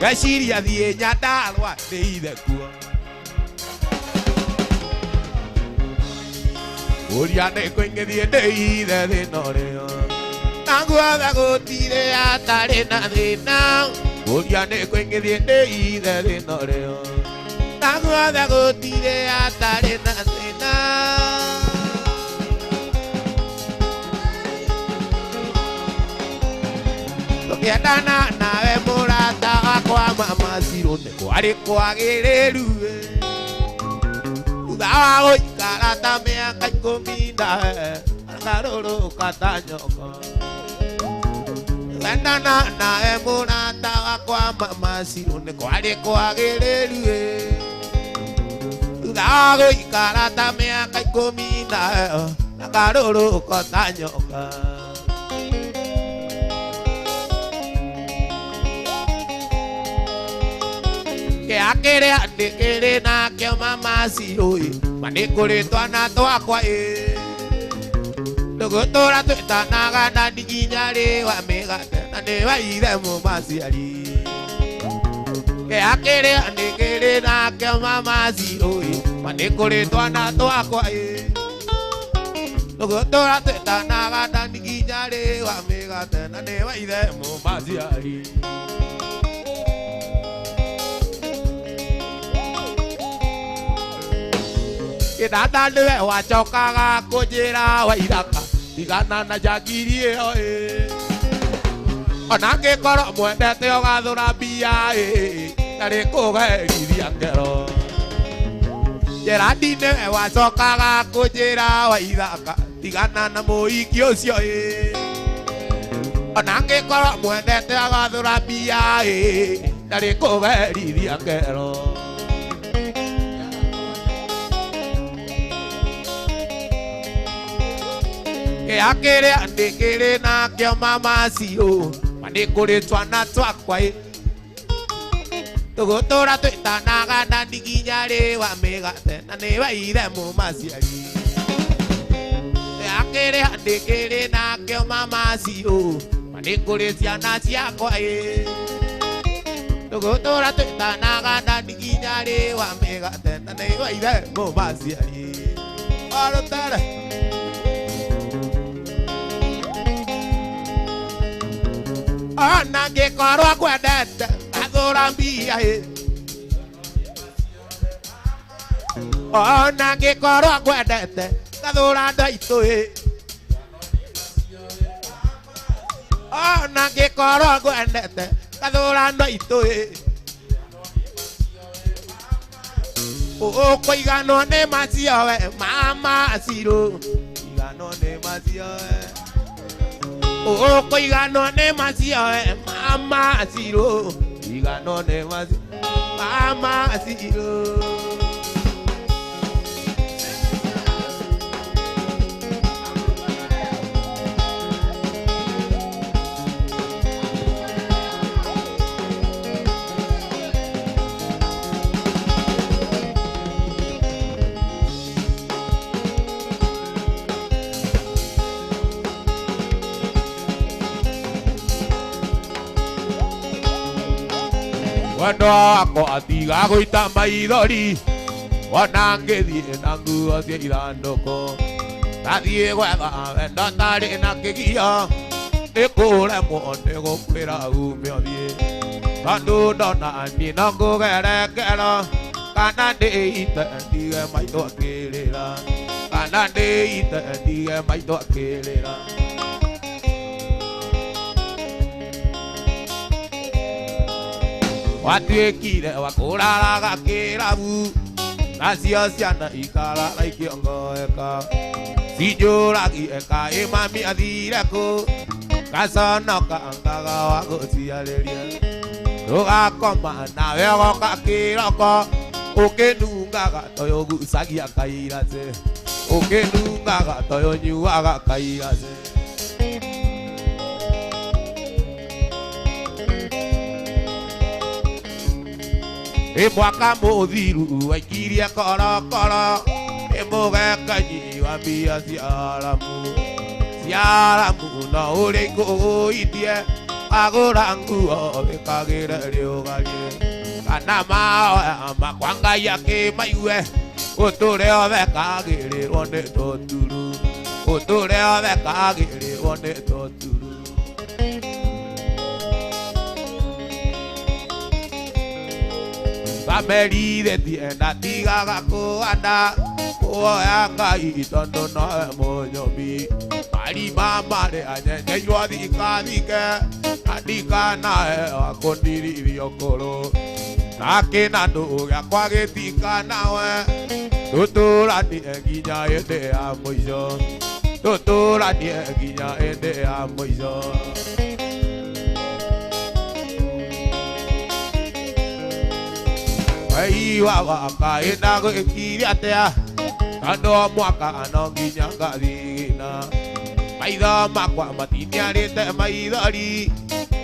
Ngeciria thiĩ Nyandarua ndĩithe kuo Ũria nĩ kũingĩthie ndĩithe thĩna ũrĩo Na guothe gũtirĩ atarĩ na thĩna Ũria nĩ kũingĩthie ndĩithe thĩna ũrĩo Na guothe gũtirĩ atarĩ na thĩna Tũkĩendana nawe mũrata wakwa Mama Zero nĩ kwarĩ kwagĩrĩru Thutha wa gũikara ta mĩaka 10 Akarũrũka ta nyoka Tũkĩendana nawe mũrata wakwa Mama Zero nĩ kwarĩ kwagĩrĩru Thutha wa gũikara ta mĩaka 10 Akarũrũka ta nyoka Kĩrĩa ndĩkĩrĩ nakĩo Mama Zero Ma nĩ kũrĩ twana twakwa Tũgũtũra twĩtanaga na nginya rĩwa mĩgate Na nĩ waithe mũmaciari Kĩrĩa ndĩkĩrĩ nakĩo Mama Zero Ma nĩ kũrĩ twana twakwa Tũgũtũra twĩtanaga na nginya rĩwa mĩgate Na nĩ waithe mũmaciari Kĩnanda nĩwe wacokaga kũnjĩra Waithaka Tigana na njagiri ĩyo Ona ngĩkorwo mwendete ũgathũra mbia Tarĩ kũgerithia ngero Gerandi nĩwe wacokaga kũnjĩra Waithaka Tigana na mũhiki ũcio Ona ngĩkorwo mwendete ũgathũra mbia Tarĩ kũgerithia ngero Kĩrĩa ndĩkĩrĩ nakĩo Mama Zero Ma nĩ kũrĩ twana twakwa Tũgũtũra twĩtanaga na nginya rĩwa mĩgate Na nĩ waithe mũmaciari Kĩrĩa ndĩkĩrĩ nakĩo Mama Zero Ma nĩ kũrĩ ciana ciakwa Tũgũtũra twĩtanaga na nginya rĩwa mĩgate Na nĩ waithe mũmaciari Arũtere Ona ngĩkorwo ngwendete ngathũra mbia Ona ngĩkorwo ngwendete ngathũra ndaitũ Ona ngĩkorwo ngwendete ngathũra ndaitũ Ũkũiganwo nĩ macio we Mama Zero Iganwo nĩ macio we Oko igano ne macio mama siro. Igano ne macio mama siro. Wano ako atiga goita maithori Wana ngethie na nguo cia ithandũkũ Ndathiĩ gwetha wendo ndarĩ na kĩgia Nĩkũremwo nĩ gũkwĩra ume ũthiĩ Tondũ ndona niĩ no ngũgerekera Kana ndĩite ndige maitho akĩrĩra Kana ndĩite ndige maitho akĩrĩra Watuĩkire wa kũraraga kĩrabu Nacio ciana ikarara ikĩongoeka Cinjũragie kaĩ mami athire kũ Gaconoka ngaga wa gũciarĩria Ndũgakoma nawe ũgoka kĩroko Ũkĩnungaga toyo ũgucagia kairate Ũkĩnungaga toyo nyuaga kairate Mwaka mũthiru waikirie korokoro Mũgekanyi wa mbia cia aramu no ũrĩa ikũgũithie Agũra nguo wĩkagĩre rĩũgarie Kana mahoya makwa Ngai akĩmaigue Ũtũre ũthekagĩrĩrwo nĩ tũturu Ũtũre ũthekagĩrĩrwo nĩ tũturu Merithĩtie ndatigaga kũhanda Kuoya Ngai tondũ nowe mũnyomi Marima marĩa nyenjeirwo thikathike Na ndikanahe wa kũndirithia ũkũrũ Na kĩnandũ gĩakwa gĩtikanawe Tũtũranie nginya hĩndĩ ya mũico Tũtũranie nginya hĩndĩ ya mũico Iwa waka ina gwĩkire atĩa Tondũ mwaka no nginya ngathigina Maitho makwa matiniarĩte maithori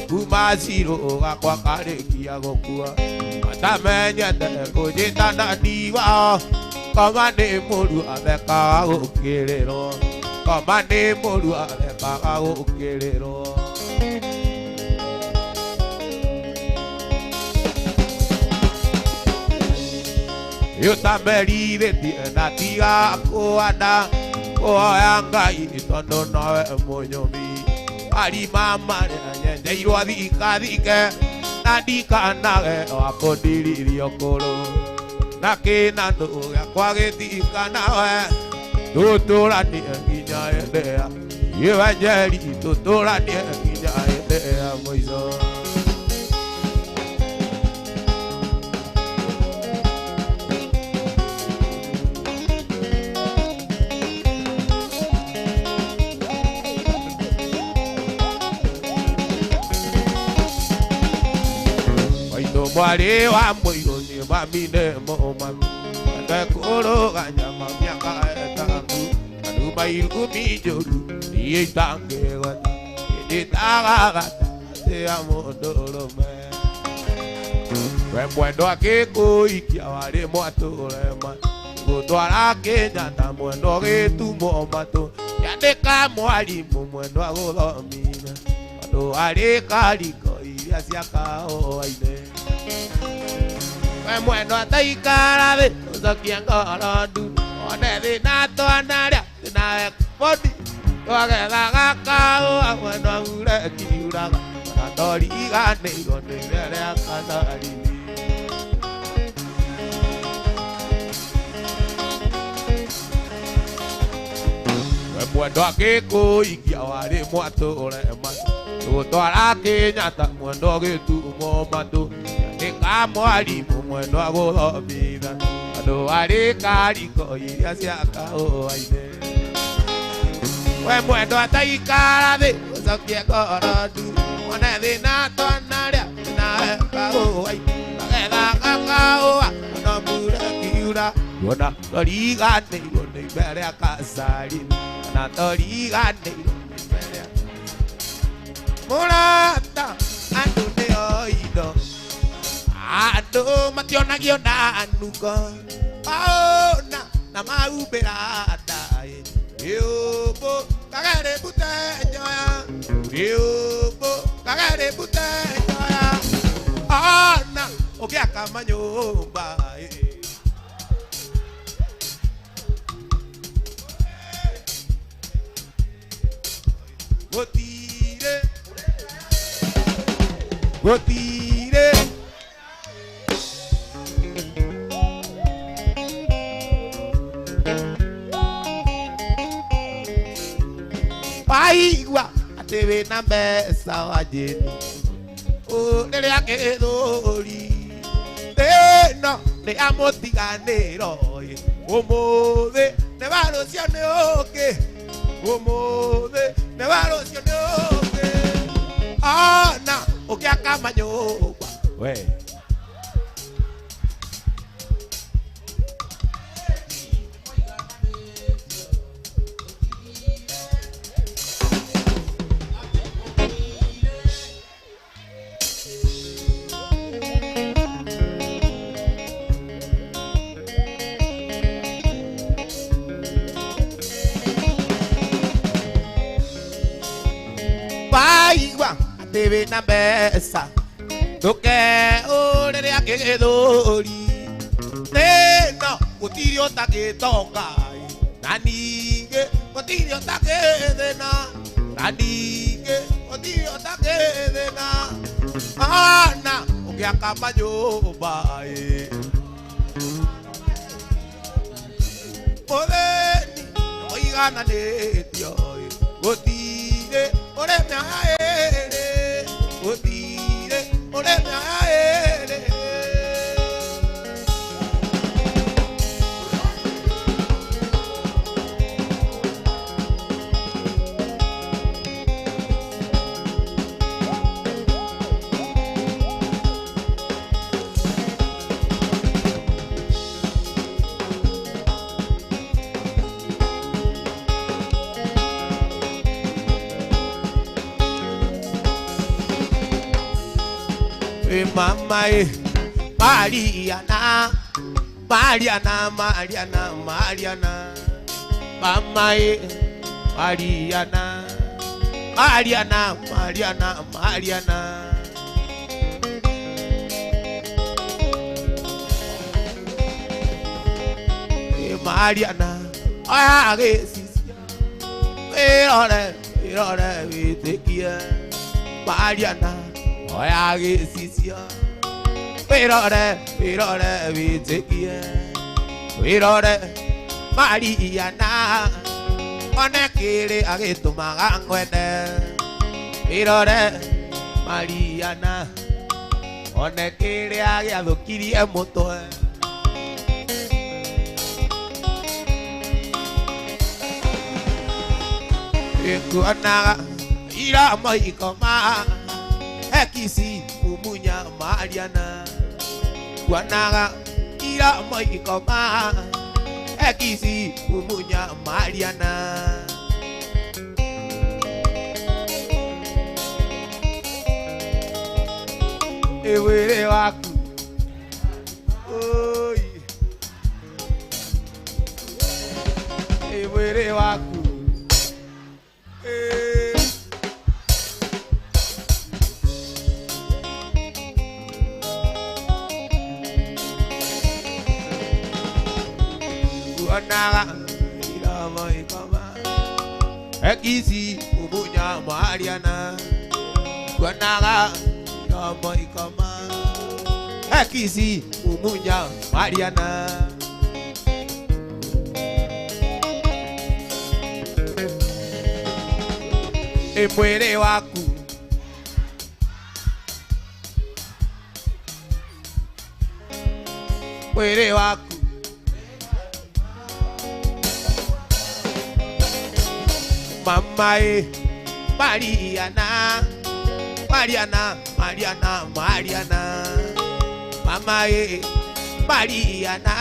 Kuma ciro gakwa karĩkia gũkua Matamenyete kũnjĩta ndani wao Koma nĩ mũru athekaga gũkĩrĩrwo Koma nĩ mũru athekaga gũkĩrĩrwo Ũtamerithĩtie ndatiga kũhanda Kuoya Ngai tondũ nowe mũnyomi Marima marĩa nyenjeirwo thikathike Na ndikanage wa kũndirithia ũkũrũ Na kĩnandũ gĩakwa gĩtikanawe Tũtũranie nginya hĩndĩ ya Iwe Njeri tũtũranie nginya hĩndĩ ya mũico Mwari wa mũirũ nĩ mami nĩ mũmami Ndekũrũganya mami akaetaku Andũ mairu minjũru niĩ itangĩgweta Ndĩtagagata atĩ ya mũndũ ũrũme We mwendwa akĩkũikia warĩ mwatũrema Gũtwara Kĩnyatta mwendwa gĩtumo matũ Yandĩka mwarimũ mwendwa gũthomithia Andũ harĩ kariko iria cia kahũa-inĩ We mwendwa taikara thĩ ũcokie ngoro ndu One thĩna twanarĩa thĩna ekbodi Twagethaga kahũa mwendwa ure kiuraga Na ndoriganĩirwo nĩ rĩrĩa kanarithi We mwendwa akĩkũikia warĩ mwatũrema Gũtwara Kĩnyatta mwendwa gĩtumo matũ Yandĩka mwarimũ mwendwa gũthomithia Andũ harĩ kariko iria cia kahũa-inĩ We mwendwa taikara thĩ sakia korodu Mone thina tonaria na kaoi Bagela kakaoa no mura kiura Yona torigane yone ibere akasari Na torigane yone ibere Murata anu ne oido Ando mationagio na anuko Aona na mauberada Yobo kagare butenyoya Yobo kagare butenyoya Ana okia kama nyumba Gotire Gotire Paigua ateve na mesa wajeni O nere ake dori Teno ne amotiganero Omove ne varosione oke Omove ne varosione oke Ana oke akamanyo We Ateve na mesa Toke orere ake dori Teno gutiri otagitoka Nanige gutiri otagethena Nanige gutiri otagethena Ana ugiaka manyumba Modeni oigana netio Gutire ore meaere Gutire ore meaere Mama Mariana Mariana Mariana Mariana Mama Mariana Mariana Mariana Mariana Mariana I guess Ore vitekia Mariana Oya gesisia Pirore vitekia Pirore Mariana Onekire agitumaga ngwene Pirore Mariana Onekire agiathukirie mutwe Ikuanaga ira maikoma Ekisi umunya Mariana Kuanaga ira maikoma Ekisi umunya Mariana Ewere waku Oi Ewere waku Kuanaga ira maikoma Ekisi umunya Mariana Kuanaga ira maikoma Ekisi umunya Mariana Emwere waku Mwere waku Mama Mariana, Mariana, Mariana, Mariana, Mama Mariana,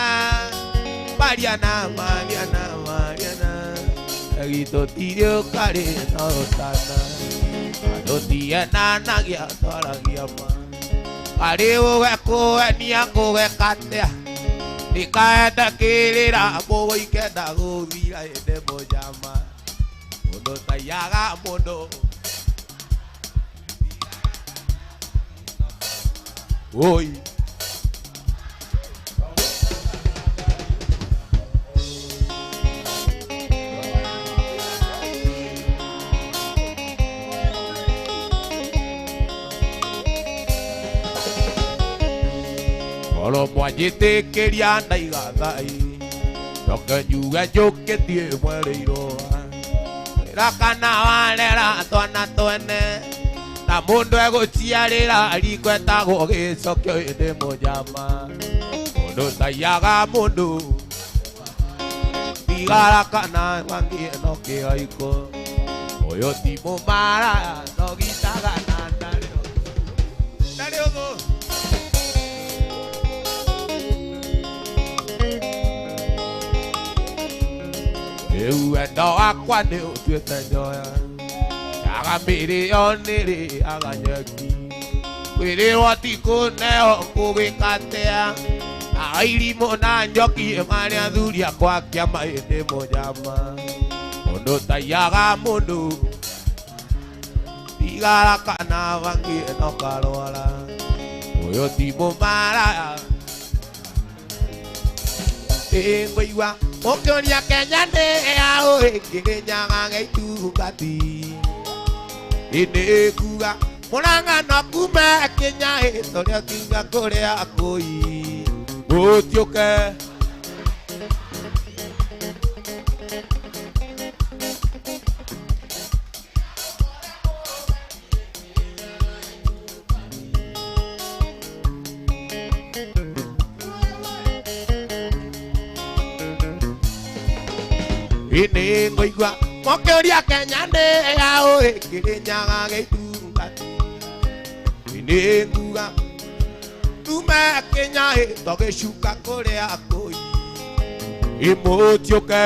Mariana, Mariana, Mariana, Rito tirio kare no tana, ado tia nana gia tora gia ma, kare o ko ni ako katea, ni kaeta kilira boy keda go vira de mojama, modo tayaga modo. Oi. Olo mwajete quería naiga dai. Lo que yuga yo que tie muero. Era canawalera tona tone. Na mundo ego chiarera alikweta go geso que de mojama. Mundo tayaga mundo. Digara kana wangi no que aiko. Oyo timo mara no gitaga nandare. Dale ogo. Eu endo aqua deu tueta joya. Aga mire onere aga nyaki. Wele wati koneo kubikatea. Airi mona njoki emane aduria kwa kiama ende mojama. Mondo tayaga mondo. Digara kana wangi eno karoala. Oyo timo mara. Engwa Mokonia Kenya ne ao Kenya ngai tu kati ine kuga Monanga no kuma Kenya e toria kinga Korea koi Otioke Ini ngoigwa mokeria Kenya ne ao Kenya ngai tu kati ine kuga Tuma Kenya e toge shuka Korea koi Imotioke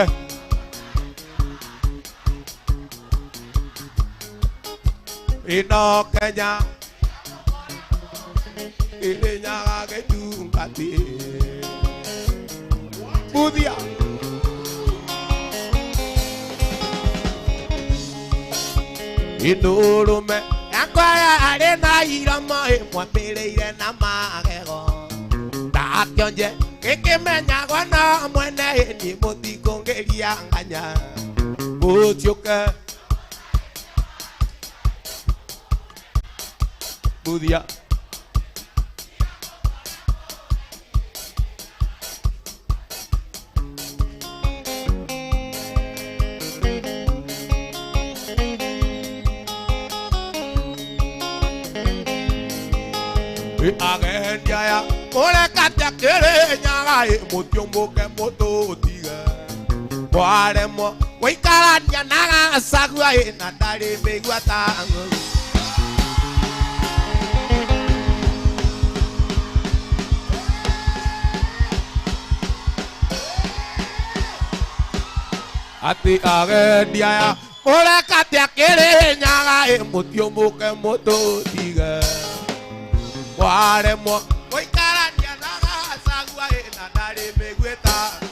Ino Kenya Kenya ngai tu kati Budia Inurume Yakwaya arena irama Mwapireire na magego Takionje Kikimenya gwana mwene Ni mutiko ngeria nganya Mutioke Budia Agendia ya Ole katia kere nyaga e Motiombo ke moto tiga Boare mo Waikara nya naga sagua e Nadare megua tango Ati agendia ya Ole katia kere nyaga e Motiombo ke moto tiga Boare mo Waikara nya naga sagua e Nadare megua tango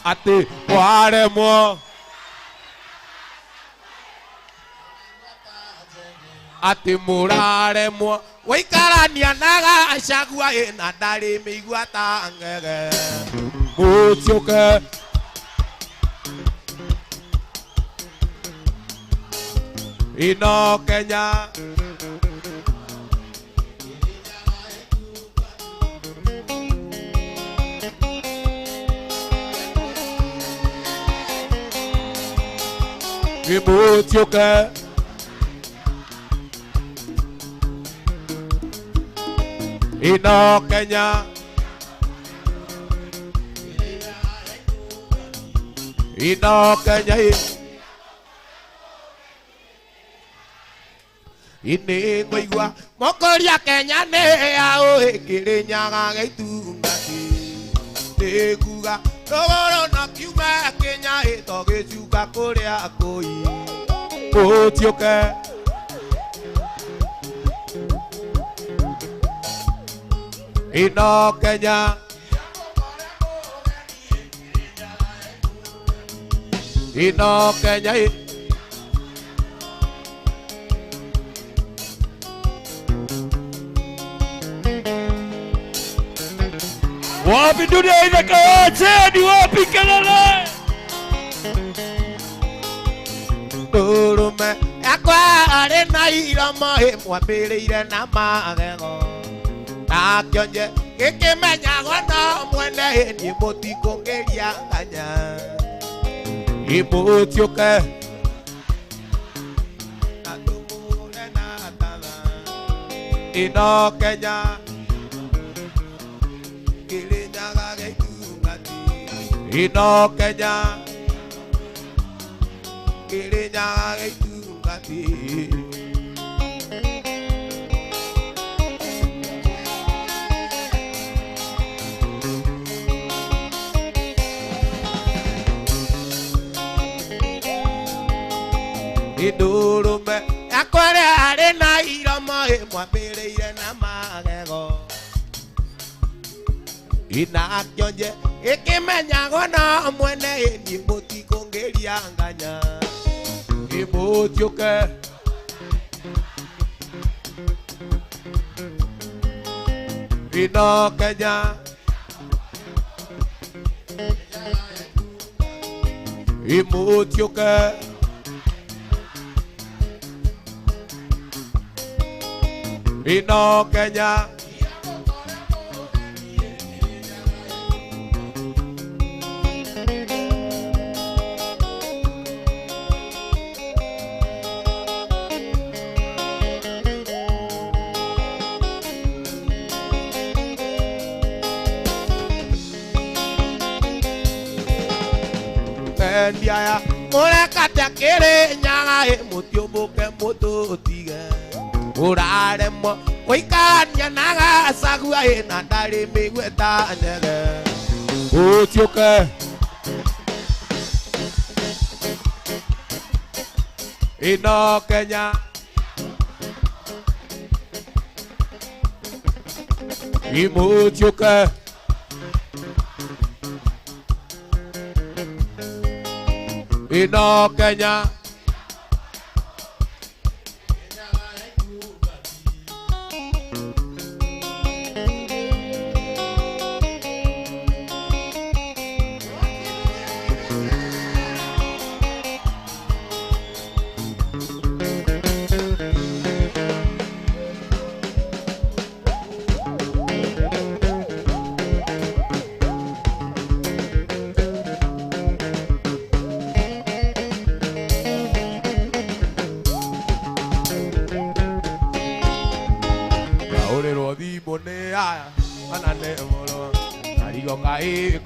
Ati boare mo Ati murare mo Waikara nya naga sagua e Nadare megua tango Mutioke Ino Kenya Mutioke Ino Kenya Ino Kenya Ini ngoigua mokoria Kenya ne ao Kirinyaga gaitungati Niguga Rogoro na kiuma Kenya itogicuka kuria koi Utioke Ino Kenya Ino Kenya Wapi dunia inakaaje? Ni wapi kelele? Turume akwa arena irama mwambĩrĩire na magego nakionje gĩkĩmenyagwo no mwene ni mũtikũngĩria nganya imũtiũke na tũmũre na tala ino Kenya Kirinyaga gaitungati ino Kenya Kirinyaga gaitungati Idurume akware arena irama mwambĩrĩire na magego Inakionje ikimenyagwo na mwene ni mũtikũngĩria nganya imũtiũke ino Kenya imũtiũke ino Kenya Ndiaya Murekate Kirinyaga Mutiũmbũke mũtũtige Mũraremwo Gũikania na Gachagua na ndarĩ mĩgweta nyege Ũtiũke ino Kenya imũtiũke ino Kenya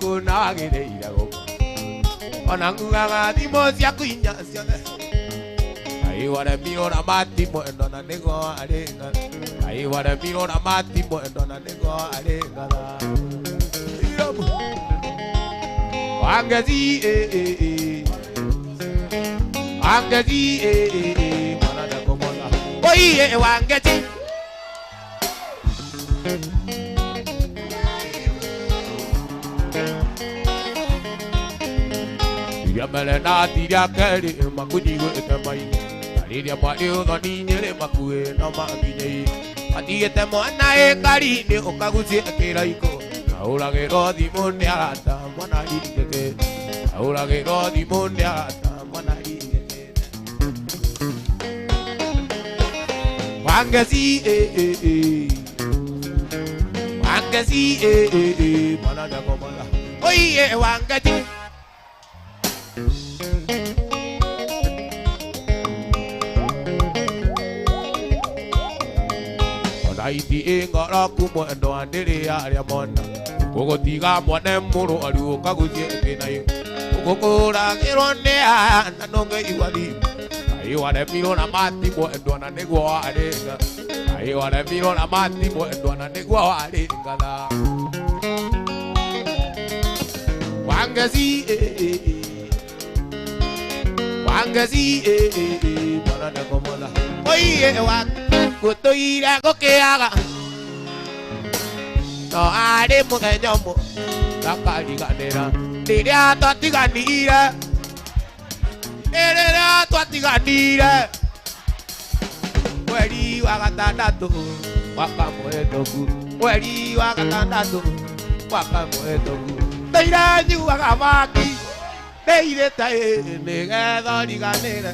Kunagĩrĩire gũkũ ona ngugaga thimũ ciaku inya ciothe Ngai waremiũra mati mwendo na nĩguo arĩ ngatha Ngai waremiũra mati mwendo na nĩguo arĩ ngatha Wangeci Wangeci mwana ndakũmona Oiye Wangeci Mele na tiria keri makunyigwĩte maini Rĩrĩa mwarĩ ũthoni nyĩrĩ makuĩ no manginyei Athiĩte mwana ĩkari-inĩ ũkagucie kĩraiko Ahũragĩrwo thimũ nĩ arata mwana ringĩkĩte Ahũragĩrwo thimũ nĩ arata mwana ringĩkĩte Wangeci Wangeci mwana ndakũmona Oiye Wangeci Iti ngoro kumwendo andĩrĩ arĩa mona Gũgũtiga mwane mũrũaru ũkagucie thĩna-inĩ Gũkũragĩrwo nĩ aya na ndũngĩigua thimu Ai wale miro na mati mwendo na niguo waringa. Ai wale miro na mati mwendo na niguo waringa da. Wangezi Wangezi Bwana na komola. Oye wa kutoira gokeaga. No ari mugenyomo Nakariganira Riria twatiganire Riria twatiganire Mweri wa gatandatu Mwaka muhituku Mweri wa gatandatu Mwaka muhituku Ndeire nyuaga maki Ndeire tae Nigetha riganire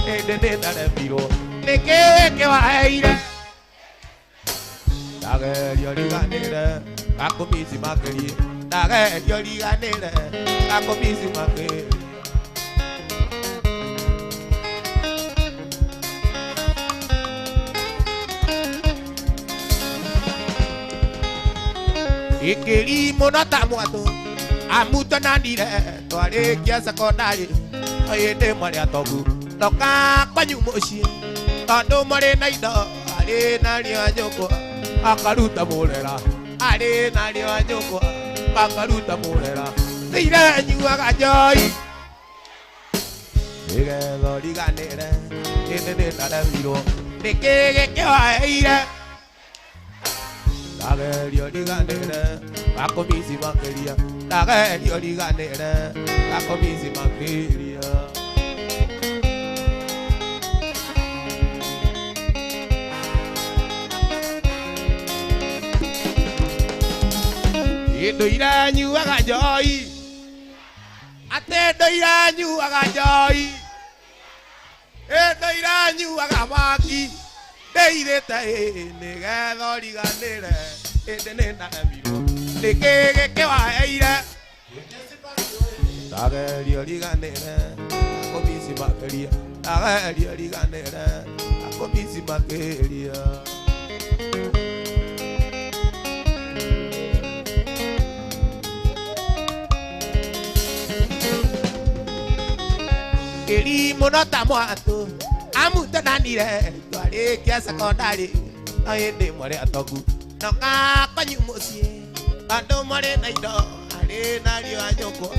Indi ninaremirwo Niki waheire Ndagerio riganire Gakumisi makerie Ndagerio riganire Gakumisi makerie Ikiri monota mwato Amuto nandire Twari kia sekondari Oyende mwari atogu Toka kwanyu moshi Tondo mwari na indo Ari nari wanyoko Akaruta murera Ari nari wanyoko Akaruta murera Nire nyuaga joy Nigetho riganire Ninde ndaremiro Nikige kiwaeire Ndagerio riganire Gakumisi makeria Ndagerio riganire Gakumisi makeria Ndoira nyuaga joy Ate ndoira nyuaga joy Ndoira nyuaga maki Ndeire tae Nigetho riganire Inde ninaremirwo Nikige kiwaeire Ndagerio riganire Gakumisi makeria Ndagerio riganire Gakumisi makeria Kiri monota mwato Amuto nanire Twari kia sekondari Oyende mwari atogu Noka kwanyu musie Bando mwari na indo Ari nari wanyoko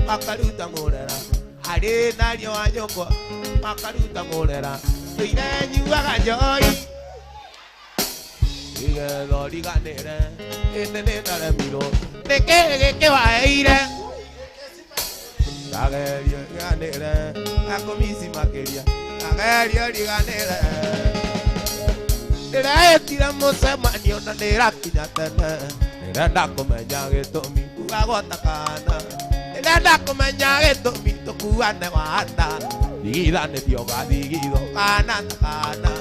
Makaruta murera Ari nari wanyoko Makaruta murera Tuire nyuaga joy Nigetho riganire Inde ninaremirwo Nikige kiwaeire Ndagerio riganire Gakumisi makeria Ndagerio riganire Ndiraetire mucemanio na nirakinya tene Ndirenda kumenya gitumi Kugagota kana Ndirenda kumenya gitumi Tukuane wanda Thigithanithio gathigitho kana takana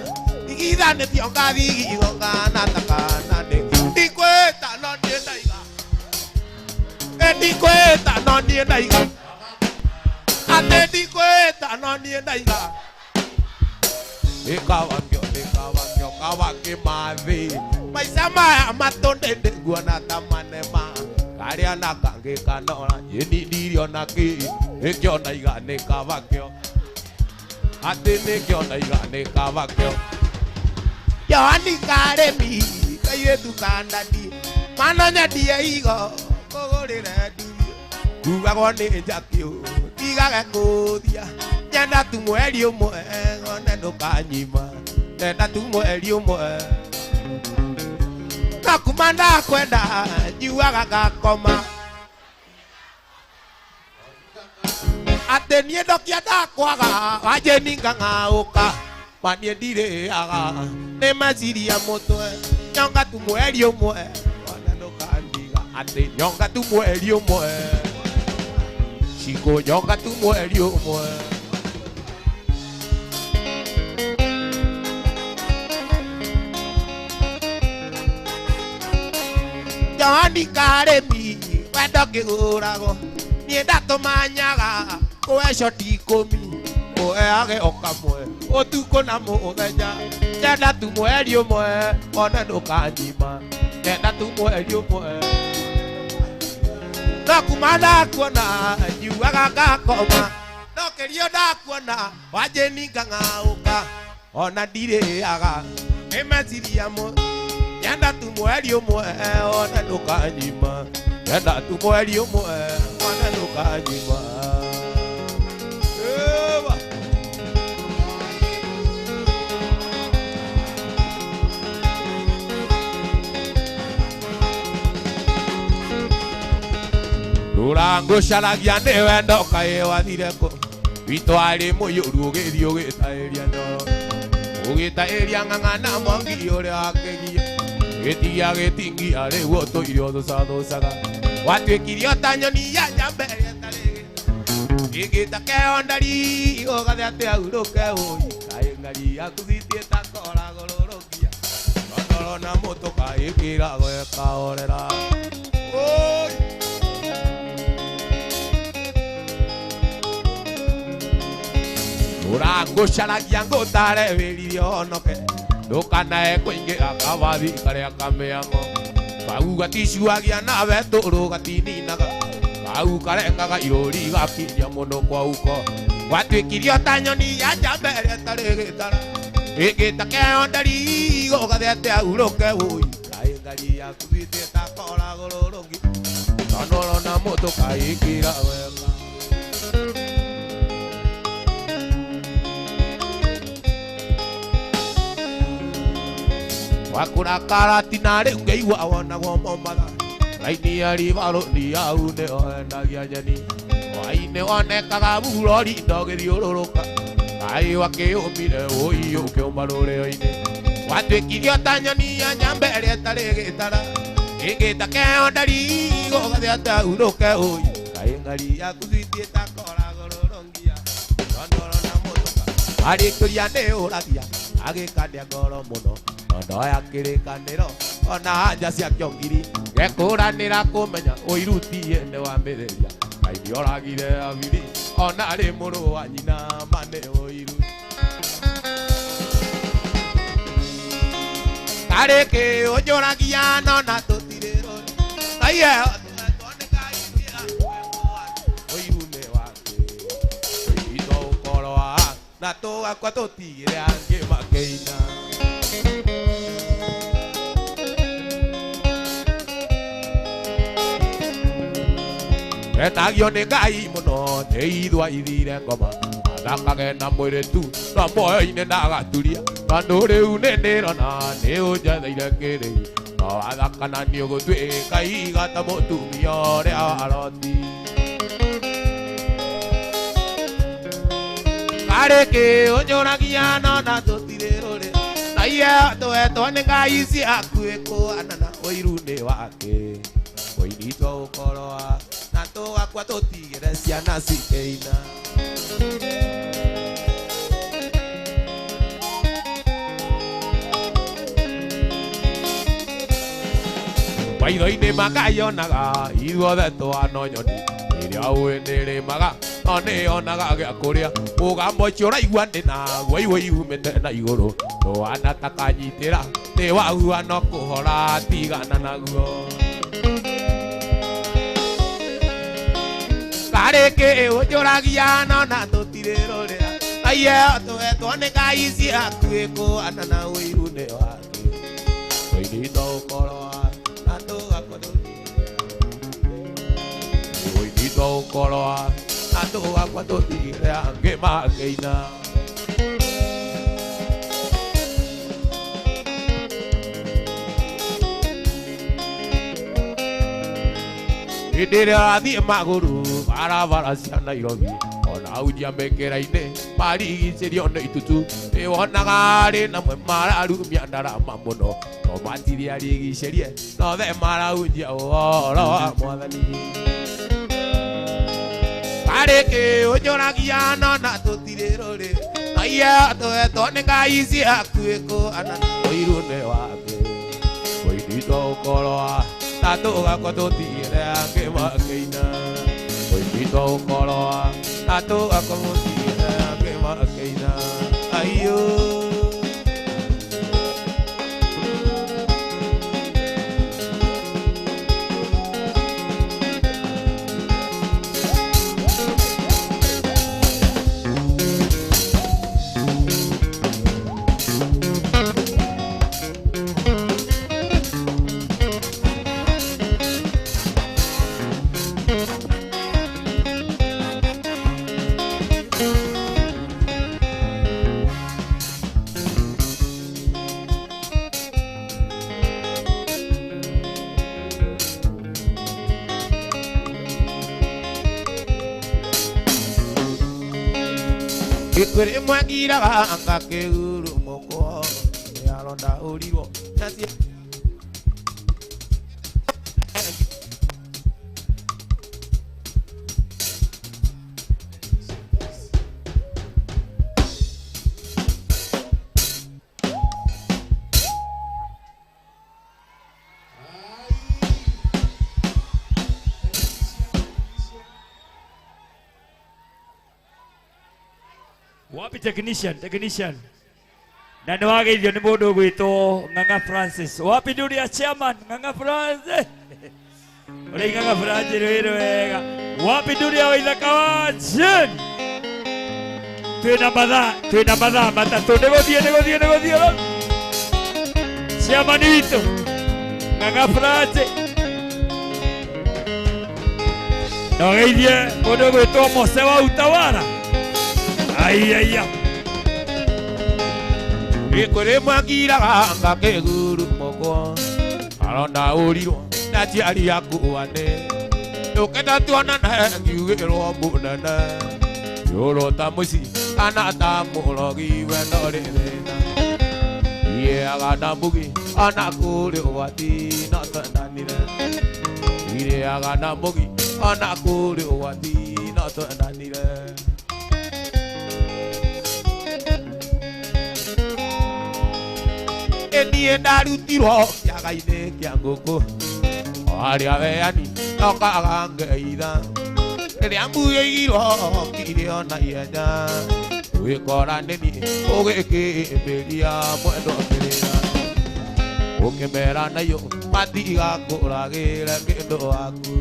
Thigithanithio gathigitho kana takana Ndikwita no nie ndaiga Ndikwita no nie ndaiga Ate ndikwita no nie ndaiga Nikawakio kawaki mathi Maisha maya matondende guona tamanema Karia na kange kanora Yeni ndirio na ki Nikio ndaiga nikawakio Ate nikio ndaiga nikawakio Yohani karemi Kairetu kandani Manonya die igo Kogorire nduri Kugagwo ni njakio Tigage kuthia Nyenda tu mweri umwe Ngone ndukanyima Nyenda tu mweri umwe Nakumanda kwenda Nyuaga gakoma Ate nie ndokia ndakwaga Wajeni ngang'auka Manie ndireaga Nĩ meciria mũtwe Nyonga tu mweri ũmwe Ngone ndũkandiga Ate nyonga tu mweri ũmwe Chico nyonga tu mweri ũmwe Yohani karemi Wendo kĩgũrago Niĩ ndatũmanyaga Kũhe shoti 10 Kũheage o kamwe Ũtukũ na mũthenya Nyenda tu mweri ũmwe Ngone ndũkanyima Nyenda tu mweri ũmwe Nakumanda kuona Nyuaga ngakoma no kerio ndakuona wajeni ngang'auka ona ndirĩaga nĩ meciria mo nyenda tu mweri ũmwe ona ndũkanyima nyenda tu mweri ũmwe ona ndũkanyima Ngũcaragia nĩ wendo kaĩ wathire kũ witũ arĩ mũiyũru ũgĩthiĩ ũgĩtaĩria nyoro ũgĩtaĩria ng'ang'ana mwangi ũrĩa wakĩgia gĩtigia gĩtingia rĩu ũtũire ũthũcathũcaga watuĩkire ta nyoni ya njamba ĩrĩa ĩtarĩ gĩgĩta keo ndari ũgathe atĩ aurũke ũi kaĩ ngari yaku thitie ta koragũrũrũkia ndondoro na mũtũ kaĩ kĩragwo ĩkaorera Ngũcaragia ngũtare wĩrire honoke ndũkanae kũingĩra kabathi karĩa kamĩang'o kau gaticuagia nawe tũrũ gatininaga kau karengaga irũri gakinya mũno kwa uko gwatuĩkirio ta nyoni ya njamba ĩrĩa ĩtarĩ gĩtara ĩngĩta keo ndari ũgathe atĩ aurũke ũi kaĩ ngari yaku thitie ta koragũrũrũki ndondoro na mũtũ kaĩ kĩra wega wakurakara tinarĩ ngĩigua wonagwo momatha raini ya ribarũ ni hau nĩho endagia nyeni hwaĩ-inĩ wonekaga burori ndogĩthiũrũrũka kaĩ wakĩũmire ũi ũkĩũma rũrĩo-inĩ watuĩkirio ta nyoni ya nyamba ĩrĩa ĩtarĩ gĩtara ĩngĩta keo ndari ũgathe atĩ aurũke ũi kaĩ ngari yaku thitie ta koragũrũrũngia ndondoro na mũtũka arĩkĩria nĩ ũragia agĩkania ngoro mũno ndoya kĩrĩkanĩro ona nja cia kĩongiri gekũranĩra kũmenya ũirutie nĩ wa mĩrĩria kaingĩ oragire abiri ona arĩ mũrũ wa nyina mane ũiru karĩkĩ ũnjũragia nona tũtirĩ rũri naiye tũnĩkaingĩra ũiru nĩ wake ũitwo ũkorwa na tũgakua tũtigĩre angĩ makĩina etagio nĩ Ngai mũno nĩ ithwa ithire ngoma athakage na mũirĩtu no muoyo-inĩ ndagaturia tondũ rĩu nĩ ndĩrona nĩ ũnjetheire kĩrĩu no wathakana nĩ ũgũtuĩka iga ta mũtumia ũrĩa wa Loti karĩkĩ ũnjũragia nona tũtirĩ rũrĩ na iye tũhetwo nĩ Ngai ciaku ĩkũanana ũiru nĩ wake ũinitwo ũkorwa na tũgakua tũtigĩre ciana cikĩina maitho-inĩ makayonaga ithuothe twana nyoni ĩrĩa ũĩ nĩrĩmaga no nĩyonaga gĩa kũrĩa mũgambo ũcio ũraigua ndĩ naguo iumĩte na igũrũ tũwana ta kanyitĩra nĩ wahuana kũhora tigana naguo karĩkĩ ũnjũragia nona tũtirĩ rũrĩra naiye tũhetwo nĩ Ngai ciaku ĩkũanana ũiru nĩ wake ũinitwo ũkorwa na tũgakua ũinitwo ũkorwa na tũgakua tũtigĩre angĩ makĩina hĩndĩ ĩrĩa ũrathiĩ magũrũ barabara cia Nairobi ona aunjia mĩkĩra-inĩ marigicĩrio nĩ itutu nĩwonaga arĩ namwe mararumia ndarama mũno no matirĩ arigicĩrie nothe maraunjia ũhoro wa Mwathani karĩkĩ ũnjũragia nona tũtirĩ rũrĩ na iye tũhetwo nĩ Ngai ciaku ĩkũanana ũiru nĩ wake ũinitwo ũkorwa na tũgakua tũtigĩre angĩ makĩina ũinitwo ũkorwa na tũgakua tũtigĩre angĩ makĩina aiyũ Ikuri mwagira anga keguru moko Yalonda uliro Nasi Wapi technician. Na niwageithio ni mundu gwitwo Ng'ang'a Francis. Wapi nduri ya chairman Ng'ang'a Francis. Uri Ng'ang'a Francis wega. Wapi nduri ya Waithaka wa Jen. Twina mathaa matatu niguthie. Chairman witu Ng'ang'a Francis. Niwageithie mundu gwitwo Mose wa Utawala. Ayaya. Ikuri mwagira anga keguru moko Alonda uliro Nachiari yaku wane Nukenda tuonana ngiugirwo munene Yoro tamusi Ana tamurogi wendore thina Iye agana mugi Ana kuri wati Notendanire Iye agana mugi Ana kuri wati Notendanire Niĩ ndarutirwo kĩaga-inĩ kĩa ngũkũ harĩa weani okaga ngeitha rĩrĩa mbuĩirwo kire ona ihenya gwĩkora nĩ niĩ ũgĩkĩmbĩria mwendo kĩrĩra ũkĩmera nayo matigakũragĩre kĩndũ waku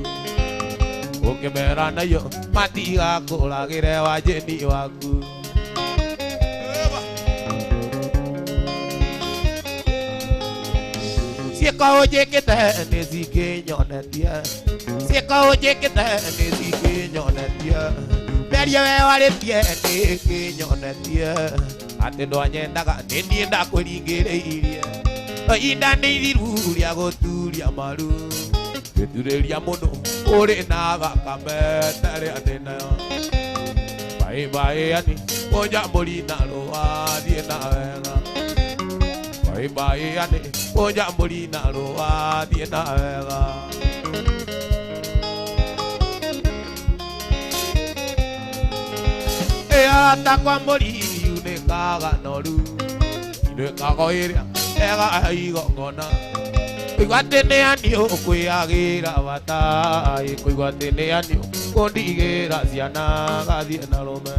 ũkĩmera nayo matigakũragĩre wanjĩni waku Sieka ojekete nesikenyonetie Sieka ojekete nesikenyonetie Beria wewaretie nekenyonetie Ate ndwanyendaga nĩniĩ ndakũringĩrĩirie Inda nĩ ithiru rĩa gũturia maru Gĩturĩria mũndũ ũrĩ na thakame tarĩ atĩ nayo Bye ani ũnjambũri na rũa thiĩ na wega Bye ani ũnjambũri na rũa thiĩ na wega Ĩata kwa mbũri yunĩkaga noru Inĩkago ĩrĩa ega igongona Kũigua atĩ nĩ ani ũkwĩagĩra bata Kũigua atĩ nĩ ani ũkũndigĩra ciana gathiĩ na rũme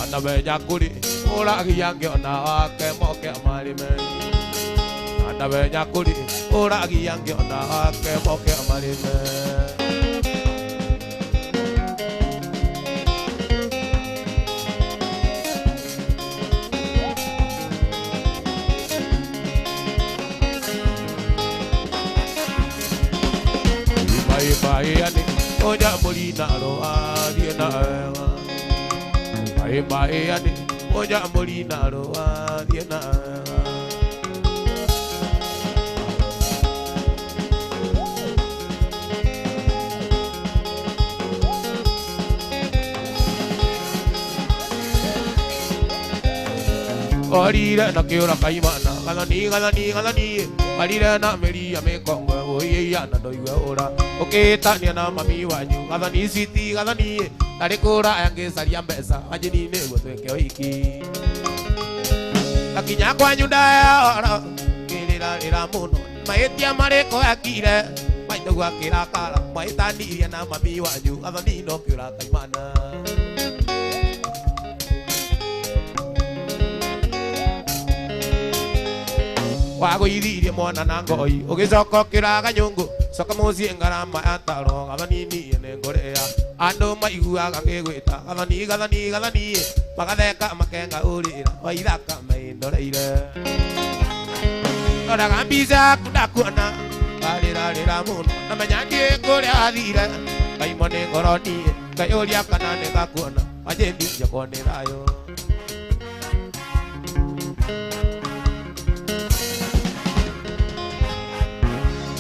Anamenya kũrĩ ũragia ngĩona wake moke amarĩme Anamenya kũrĩ ũragia ngĩona wake moke amarĩme Bye ani ũnjambũri na rũa thiĩ na wega Bye ani ũnjambũri na rũa thiĩ na wega Orire na kĩũra kaimana gathani Orire na mĩri ya mĩkongwe ũiya na ndũigue ũra Ũkĩtania na mami wanyu gathani citi gathani Tarĩ kũra angĩcaria mbeca wanjini-inĩ gũtwĩke ũhiki Gakinya kwanyu ndayora kĩrĩra mũno Mahĩtia marĩkũ ekire maitũgu akĩrakara Mahĩtanirie na mami wanyu gathani no kĩũra kaimana Wagũithirie mwana na ngoi ũgĩcoka ũkĩraga nyũngũ Coka mũciĩ ngarama ya taro gathani niĩ nĩ ngũrĩa Andũ maiguaga ngĩgwĩta gathani Magatheka makenga ũrĩra Waithaka meindoreire Ndoraga mbica yaku ndakuona Ngarĩra mũno Namenya ndiũĩ kũrĩa wathire Ngaimwo nĩ ngoro niĩ Ngayũria kana nĩgakuona Wanjĩni njakwo nĩ thayũ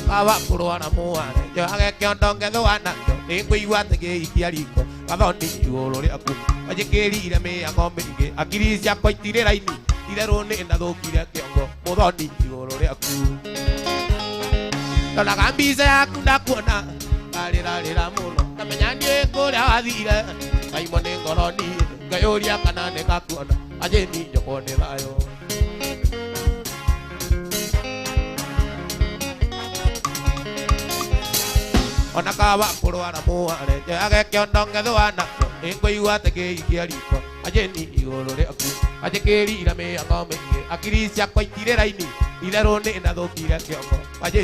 Kawa kũrwara mũwane Njohage kĩondo ngethũa nakĩo Nĩngũigua atĩ gĩikia riko gathoni iguru riaku ajikirire miango mingi akiri ciakwa itire raini itherũ nĩ ndathũkire kĩongo mũthoni igũrũ rĩaku ndonaga mbica yaku ndakuona ngarĩrarĩra mũno ngamenya ndiĩ kũrĩa wathire ngaimwo nĩ ngoroni ngayũria kana nĩgakuona ajĩni njoko nĩ thayũ ona kaba kũrwara mũware njoyage kĩondo ngethũa nakĩo nĩngũigua atĩ kĩikia riko ajĩni igũrũ rĩaku ajĩkĩrire mĩango mĩingĩ akiri ciakwa itirĩ raini itherũ nĩ ndathũkire kĩongo